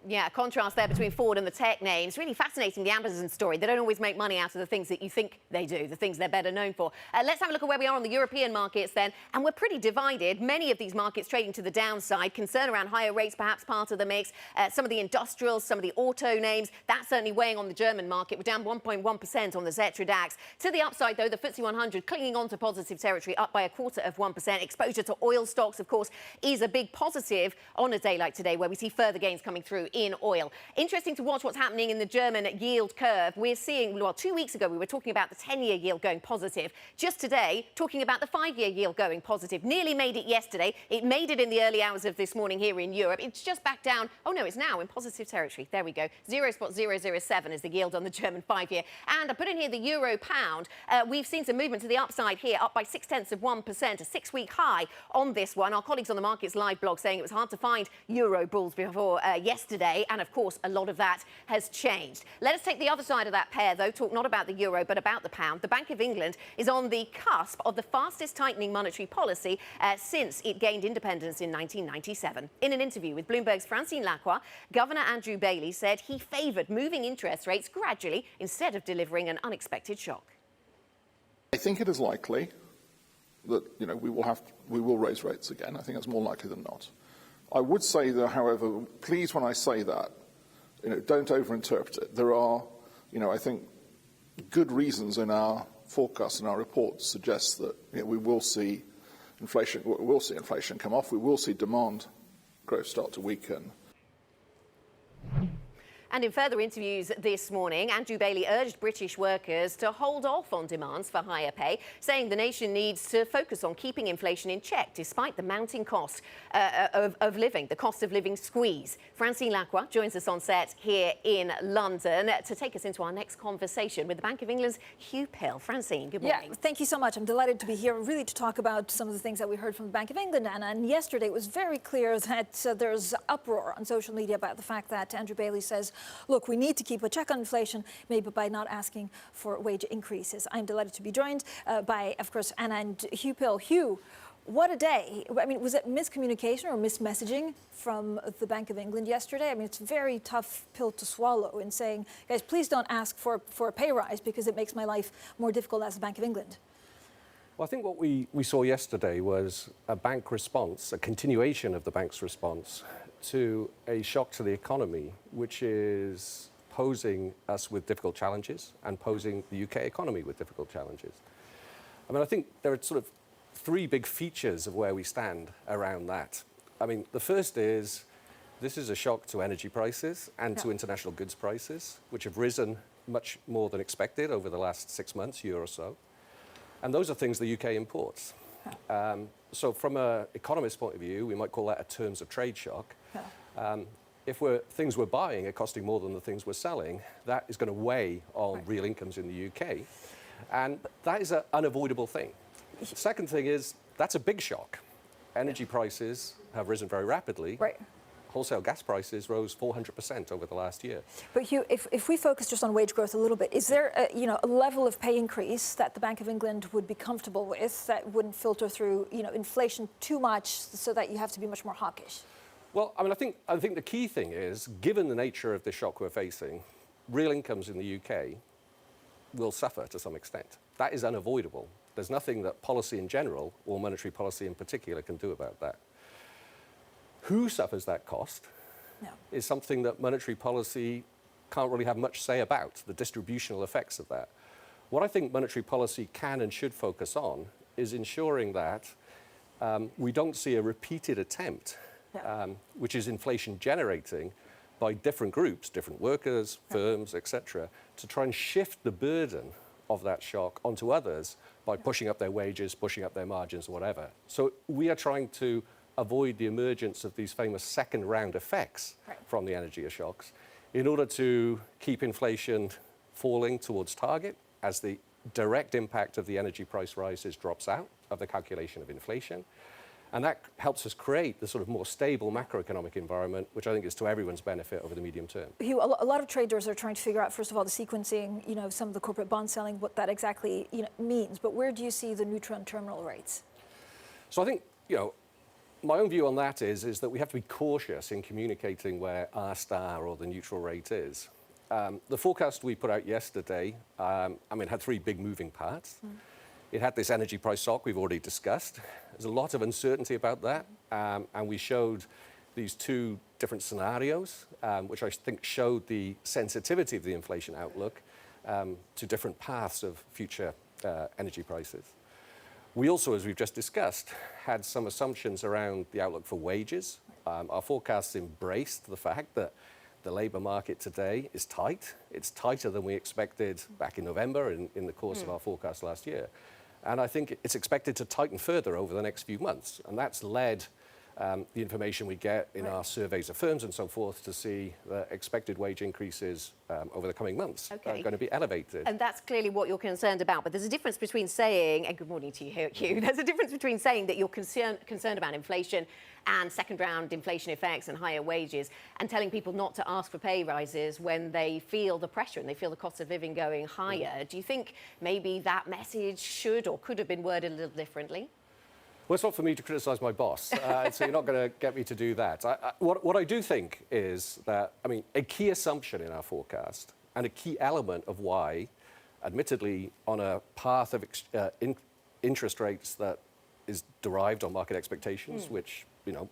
Yeah, contrast there between Ford and the tech names. Really fascinating, the Amazon story. They don't always make money out of the things that you think they do, the things they're better known for. Let's have a look at where we are on the European markets then. And we're pretty divided. Many of these markets trading to the downside. Concern around higher rates, perhaps part of the mix. Some of the industrials, some of the auto names. That's certainly weighing on the German market. We're down 1.1% on the Xetra DAX. To the upside, though, the FTSE 100 clinging on to positive territory, up by 0.25%. Exposure to oil stocks, of course, is a big positive on a day like today, where we see further gains coming through in oil. Interesting to watch what's happening in the German yield curve. We're seeing, well, 2 weeks ago we were talking about the 10-year yield going positive. Just today, talking about the 5-year yield going positive. Nearly made it yesterday. It made it in the early hours of this morning here in Europe. It's just back down. Oh no, it's now in positive territory. There we go. 0.007 is the yield on the German 5-year. And I put in here the euro pound. We've seen some movement to the upside here, up by 0.6%, a 6-week high on this one. Our colleagues on the Markets Live blog saying it was hard to find euro bulls before yesterday. And of course, a lot of that has changed. Let us take the other side of that pair, though, talk not about the euro, but about the pound. The Bank of England is on the cusp of the fastest tightening monetary policy since it gained independence in 1997. In an interview with Bloomberg's Francine Lacqua, Governor Andrew Bailey said he favoured moving interest rates gradually instead of delivering an unexpected shock. I think it is likely that we will raise rates again. I think that's more likely than not. I would say, though, however, please, when I say that, don't overinterpret it. There are, I think, good reasons in our forecasts and our reports suggest that we will see inflation. We'll see inflation come off. We will see demand growth start to weaken. And in further interviews this morning, Andrew Bailey urged British workers to hold off on demands for higher pay, saying the nation needs to focus on keeping inflation in check despite the mounting cost of living, the cost of living squeeze. Francine Lacqua joins us on set here in London to take us into our next conversation with the Bank of England's Hugh Pill. Francine, good morning. Yeah, thank you so much. I'm delighted to be here really to talk about some of the things that we heard from the Bank of England, Anna. And yesterday it was very clear that there's uproar on social media about the fact that Andrew Bailey says, look, we need to keep a check on inflation, maybe by not asking for wage increases. I'm delighted to be joined by, of course, Anna and Hugh Pill. Hugh, what a day. I mean, was it miscommunication or mismessaging from the Bank of England yesterday? I mean, it's a very tough pill to swallow in saying, guys, please don't ask for a pay rise because it makes my life more difficult as the Bank of England. Well, I think what we saw yesterday was a bank response, a continuation of the bank's response to a shock to the economy, which is posing us with difficult challenges and posing the UK economy with difficult challenges. I mean, I think there are sort of three big features of where we stand around that. I mean, the first is this is a shock to energy prices and to international goods prices, which have risen much more than expected over the last 6 months, year or so. And those are things the UK imports. So from an economist's point of view, we might call that a terms of trade shock. If things we're buying are costing more than the things we're selling, that is going to weigh on real incomes in the UK. And that is an unavoidable thing. The second thing is that's a big shock. Energy prices have risen very rapidly. Right. Wholesale gas prices rose 400% over the last year. But Hugh, if we focus just on wage growth a little bit, is there a level of pay increase that the Bank of England would be comfortable with that wouldn't filter through inflation too much so that you have to be much more hawkish? Well, I mean, I think the key thing is, given the nature of the shock we're facing, real incomes in the UK will suffer to some extent. That is unavoidable. There's nothing that policy in general, or monetary policy in particular, can do about that. Who suffers that cost is something that monetary policy can't really have much say about, the distributional effects of that. What I think monetary policy can and should focus on is ensuring that we don't see a repeated attempt, which is inflation generating, by different groups, different workers, firms, etc., to try and shift the burden of that shock onto others by pushing up their wages, pushing up their margins, or whatever. So we are trying to avoid the emergence of these famous second-round effects from the energy shocks in order to keep inflation falling towards target as the direct impact of the energy price rises drops out of the calculation of inflation. And that helps us create the sort of more stable macroeconomic environment, which I think is to everyone's benefit over the medium term. Hugh, a lot of traders are trying to figure out, first of all, the sequencing, some of the corporate bond selling, what that exactly means. But where do you see the neutral and terminal rates? So I think, my own view on that is that we have to be cautious in communicating where R star or the neutral rate is. The forecast we put out yesterday, had three big moving parts. It had this energy price shock we've already discussed. There's a lot of uncertainty about that, and we showed these two different scenarios, which I think showed the sensitivity of the inflation outlook to different paths of future energy prices. We also, as we've just discussed, had some assumptions around the outlook for wages. Our forecasts embraced the fact that the labour market today is tight. It's tighter than we expected back in November in the course of our forecast last year. And I think it's expected to tighten further over the next few months. And that's led the information we get in our surveys of firms and so forth to see the expected wage increases over the coming months are going to be elevated. And that's clearly what you're concerned about. But there's a difference between saying, and good morning to you, Hugh, there's a difference between saying that you're concerned about inflation and second-round inflation effects and higher wages, and telling people not to ask for pay rises when they feel the pressure and they feel the cost of living going higher. Do you think maybe that message should or could have been worded a little differently? Well, it's not for me to criticise my boss, so you're not going to get me to do that. What I do think is that, I mean, a key assumption in our forecast and a key element of why, admittedly, on a path of interest rates that is derived on market expectations, which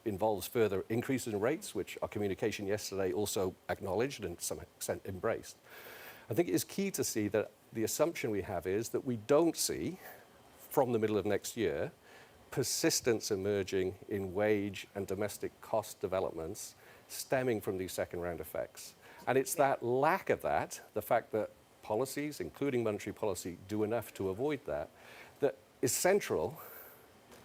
involves further increases in rates, which our communication yesterday also acknowledged and to some extent embraced. I think it is key to see that the assumption we have is that we don't see, from the middle of next year, persistence emerging in wage and domestic cost developments stemming from these second-round effects. And it's that lack of that, the fact that policies, including monetary policy, do enough to avoid that, that is central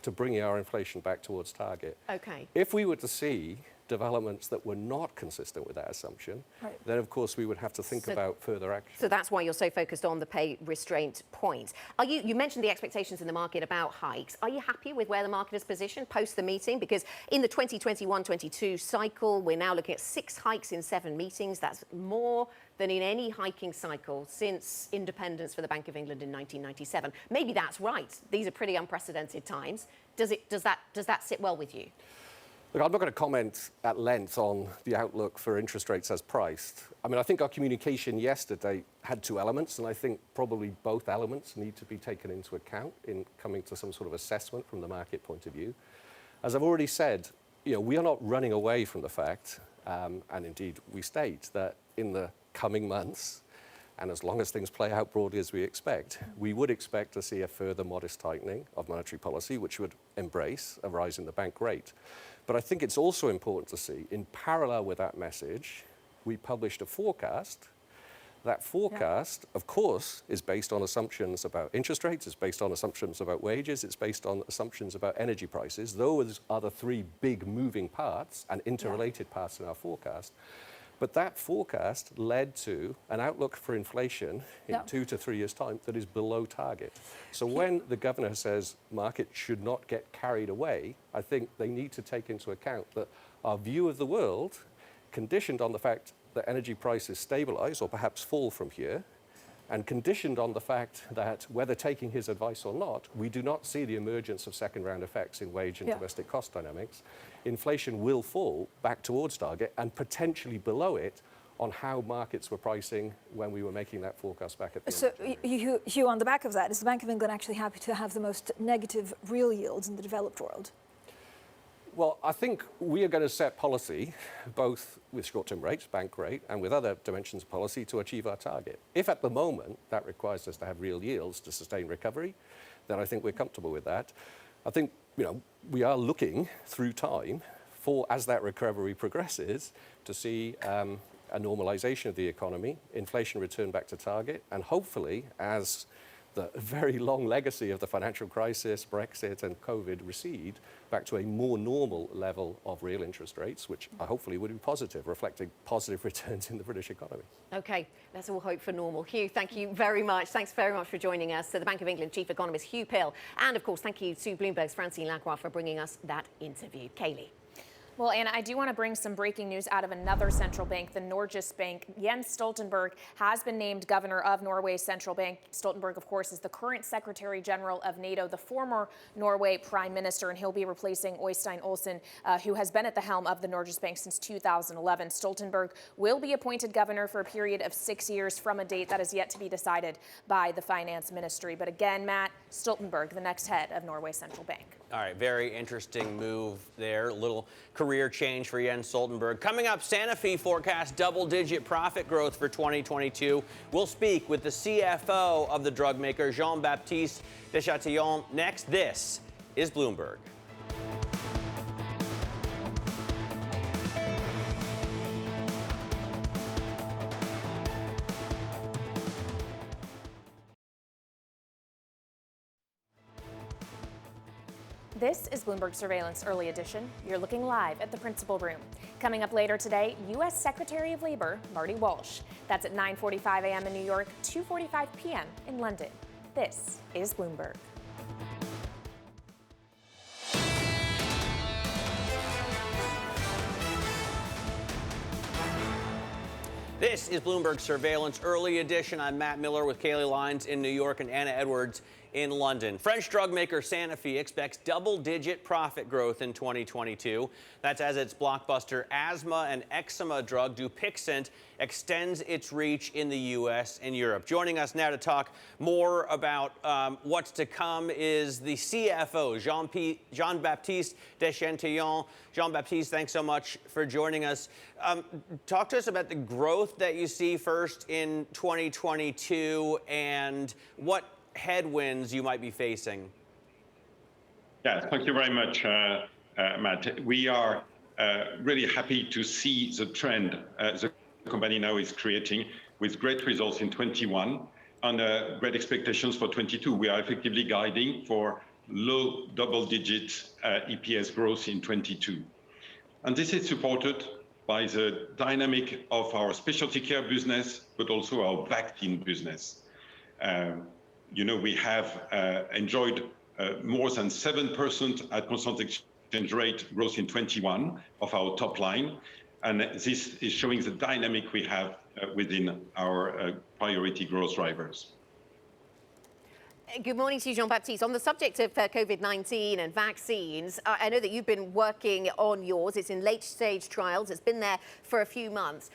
to bringing our inflation back towards target. Okay. If we were to see developments that were not consistent with that assumption, then of course we would have to think about further action. So that's why you're so focused on the pay restraint point. You mentioned the expectations in the market about hikes. Are you happy with where the market is positioned post the meeting? Because in the 2021-22 cycle, we're now looking at 6 hikes in 7 meetings. That's more than in any hiking cycle since independence for the Bank of England in 1997. Maybe that's right. These are pretty unprecedented times. Does that sit well with you? Look, I'm not going to comment at length on the outlook for interest rates as priced. I mean, I think our communication yesterday had 2 elements, and I think probably both elements need to be taken into account in coming to some sort of assessment from the market point of view. As I've already said, we are not running away from the fact, and indeed we state that in the coming months, and as long as things play out broadly as we expect, we would expect to see a further modest tightening of monetary policy, which would embrace a rise in the bank rate. But I think it's also important to see, in parallel with that message, we published a forecast. That forecast, of course, is based on assumptions about interest rates, it's based on assumptions about wages, it's based on assumptions about energy prices. Those are the 3 big moving parts and interrelated parts in our forecast. But that forecast led to an outlook for inflation in 2 to 3 years' time that is below target. So when the governor says market should not get carried away, I think they need to take into account that our view of the world, conditioned on the fact that energy prices stabilise or perhaps fall from here, and conditioned on the fact that whether taking his advice or not, we do not see the emergence of second-round effects in wage and domestic cost dynamics, inflation will fall back towards target and potentially below it on how markets were pricing when we were making that forecast back at the end. So, Hugh, on the back of that, is the Bank of England actually happy to have the most negative real yields in the developed world? Well, I think we are going to set policy, both with short-term rates, bank rate, and with other dimensions of policy to achieve our target. If at the moment that requires us to have real yields to sustain recovery, then I think we're comfortable with that. I think, we are looking through time for, as that recovery progresses, to see a normalization of the economy, inflation return back to target, and hopefully, as the very long legacy of the financial crisis, Brexit and COVID recede, back to a more normal level of real interest rates, which hopefully would be positive, reflecting positive returns in the British economy. OK, let's all hope for normal. Hugh, thank you very much. Thanks very much for joining us. So the Bank of England Chief Economist, Hugh Pill. And, of course, thank you to Bloomberg's Francine Lacqua for bringing us that interview. Kailey. Well, Anna, I do want to bring some breaking news out of another central bank, the Norges Bank. Jens Stoltenberg has been named governor of Norway's central bank. Stoltenberg, of course, is the current Secretary General of NATO, the former Norway Prime Minister, and he'll be replacing Øystein Olsen, who has been at the helm of the Norges Bank since 2011. Stoltenberg will be appointed governor for a period of 6 years from a date that is yet to be decided by the finance ministry. But again, Matt, Stoltenberg, the next head of Norway's central bank. All right, very interesting move there. Little career change for Jens Stoltenberg. Coming up, Sanofi forecasts double-digit profit growth for 2022. We'll speak with the CFO of the drug maker, Jean-Baptiste de Chatillon. Next, this is Bloomberg. This is Bloomberg Surveillance Early Edition. You're looking live at the Principal Room. Coming up later today, U.S. Secretary of Labor Marty Walsh. That's at 9:45 a.m. in New York, 2:45 p.m. in London. This is Bloomberg. This is Bloomberg Surveillance Early Edition. I'm Matt Miller with Kailey Leinz in New York and Anna Edwards in London. French drug maker Sanofi expects double-digit profit growth in 2022. That's as its blockbuster asthma and eczema drug Dupixent extends its reach in the U.S. and Europe. Joining us now to talk more about what's to come is the CFO, Jean-Baptiste de Chatillon. Jean-Baptiste, thanks so much for joining us. Talk to us about the growth that you see first in 2022 and what headwinds you might be facing. Yeah, thank you very much, Matt. We are really happy to see the trend the company now is creating with great results in 21 and great expectations for 22. We are effectively guiding for low double-digit EPS growth in 22. And this is supported by the dynamic of our specialty care business, but also our vaccine business. We have enjoyed more than 7% at constant exchange rate growth in 21 of our top line. And this is showing the dynamic we have within our priority growth drivers. Good morning to you, Jean-Baptiste. On the subject of COVID-19 and vaccines, I know that you've been working on yours. It's in late-stage trials. It's been there for a few months.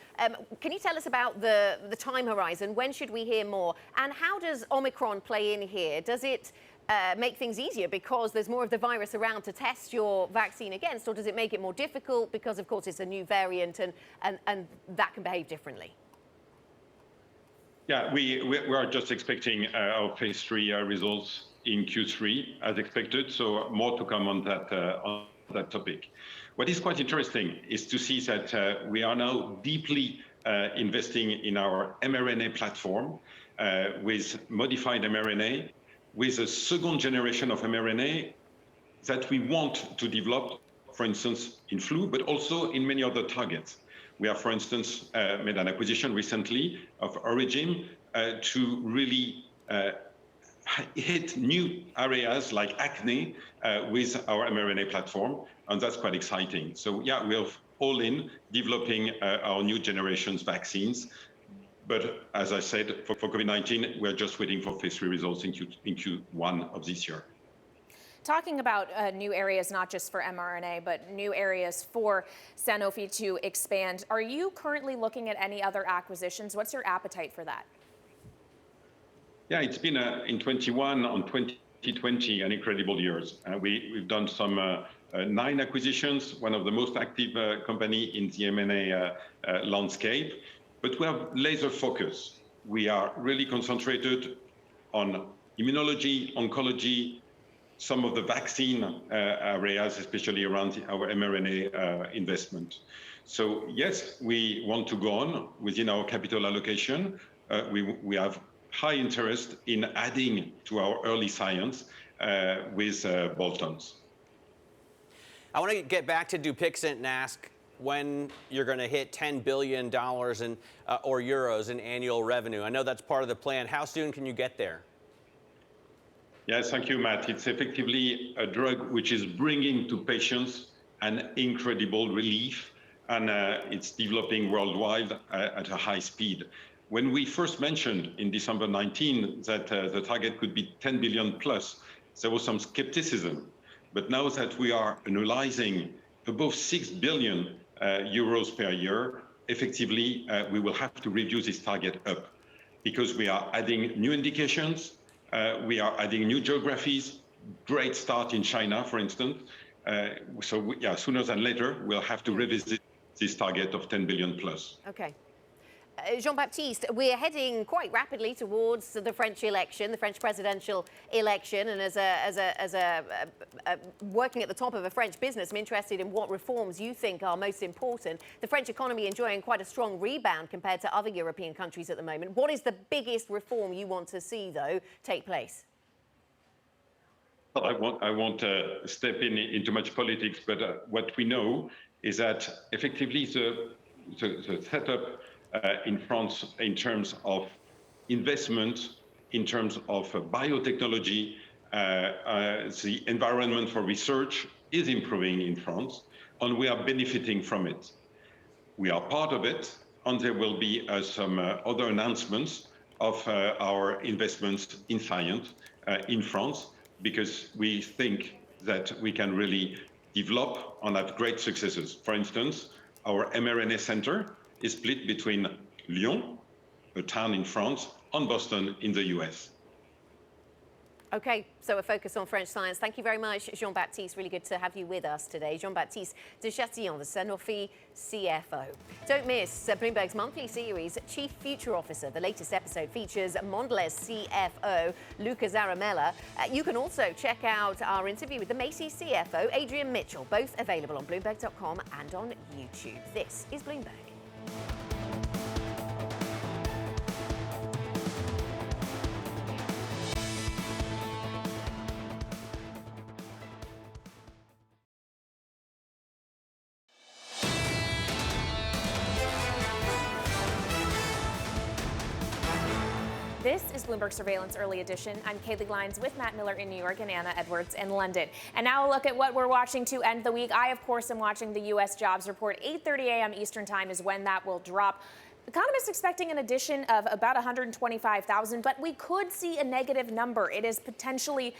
Can you tell us about the time horizon? When should we hear more? And how does Omicron play in here? Does it make things easier because there's more of the virus around to test your vaccine against, or does it make it more difficult because, of course, it's a new variant and that can behave differently? Yeah, we are just expecting our phase 3 results in Q3 as expected, so more to come on that topic. What is quite interesting is to see that we are now deeply investing in our mRNA platform with modified mRNA, with a second generation of mRNA that we want to develop, for instance, in flu, but also in many other targets. We have, for instance, made an acquisition recently of Origin to really hit new areas like acne with our mRNA platform, and that's quite exciting. So yeah, we're all in developing our new generations vaccines. But as I said, for COVID-19, we're just waiting for phase 3 results in Q1 of this year. Talking about new areas, not just for mRNA, but new areas for Sanofi to expand, are you currently looking at any other acquisitions? What's your appetite for that? Yeah, it's been in 21 on 2020 an incredible years. We've done some 9 acquisitions, one of the most active company in the M&A landscape, but we have laser focus. We are really concentrated on immunology, oncology, some of the vaccine areas, especially around our mRNA investment. So yes, we want to go on within our capital allocation. We have high interest in adding to our early science with bolt-ons. I want to get back to Dupixent and ask when you're going to hit $10 billion or euros in annual revenue. I know that's part of the plan. How soon can you get there? Yes, thank you, Matt. It's effectively a drug which is bringing to patients an incredible relief, and it's developing worldwide at a high speed. When we first mentioned in December 19 that the target could be 10 billion plus, there was some skepticism. But now that we are analyzing above 6 billion euros per year, effectively, we will have to review this target up because we are adding new indications. We are adding new geographies, great start in China, for instance. Sooner than later, we'll have to revisit this target of 10 billion plus. Okay. Jean-Baptiste, we're heading quite rapidly towards the French election, the French presidential election, and as working at the top of a French business, I'm interested in what reforms you think are most important. The French economy enjoying quite a strong rebound compared to other European countries at the moment. What is the biggest reform you want to see, though, take place? Well, I won't step into much politics, but what we know is that effectively the setup in France in terms of investment, in terms of biotechnology, the environment for research is improving in France, and we are benefiting from it. We are part of it, and there will be some other announcements of our investments in science in France, because we think that we can really develop and have great successes. For instance, our mRNA center is split between Lyon, a town in France, and Boston in the US. Okay, so a focus on French science. Thank you very much, Jean-Baptiste. Really good to have you with us today. Jean-Baptiste de Chatillon, the Sanofi CFO. Don't miss Bloomberg's monthly series, Chief Future Officer. The latest episode features Mondelez CFO, Luca Zaramella. You can also check out our interview with the Macy's CFO, Adrian Mitchell, both available on Bloomberg.com and on YouTube. This is Bloomberg. This is Bloomberg Surveillance Early Edition. I'm Kailey Leinz with Matt Miller in New York and Anna Edwards in London. And now a look at what we're watching to end the week. I, of course, am watching the U.S. jobs report. 8:30 a.m. Eastern time is when that will drop. Economist expecting an addition of about 125,000, but we could see a negative number. It is potentially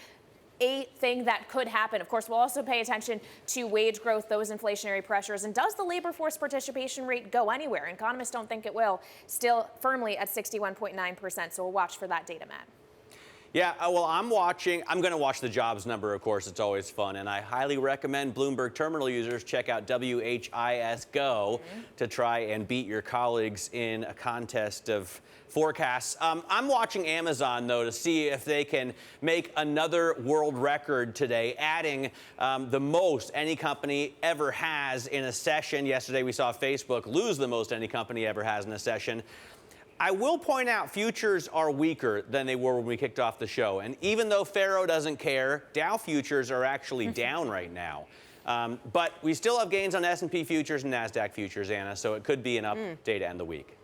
a thing that could happen. Of course, we'll also pay attention to wage growth, those inflationary pressures, and does the labor force participation rate go anywhere? Economists don't think it will. Still firmly at 61.9%, so we'll watch for that data, Matt. Yeah, well, I'm going to watch the jobs number, of course. It's always fun. And I highly recommend Bloomberg Terminal users check out WHIS Go to try and beat your colleagues in a contest of forecasts. I'm watching Amazon, though, to see if they can make another world record today, adding the most any company ever has in a session. Yesterday, we saw Facebook lose the most any company ever has in a session. I will point out futures are weaker than they were when we kicked off the show. And even though Pharaoh doesn't care, Dow futures are actually down right now. But we still have gains on S&P futures and NASDAQ futures, Anna, so it could be an up day to end the week.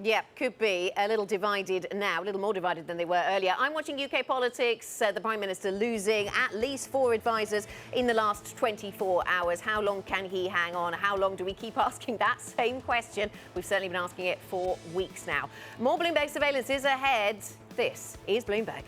Yeah, could be a little divided now, a little more divided than they were earlier. I'm watching UK politics, the Prime Minister losing at least 4 advisors in the last 24 hours. How long can he hang on? How long do we keep asking that same question? We've certainly been asking it for weeks now. More Bloomberg surveillance is ahead. This is Bloomberg.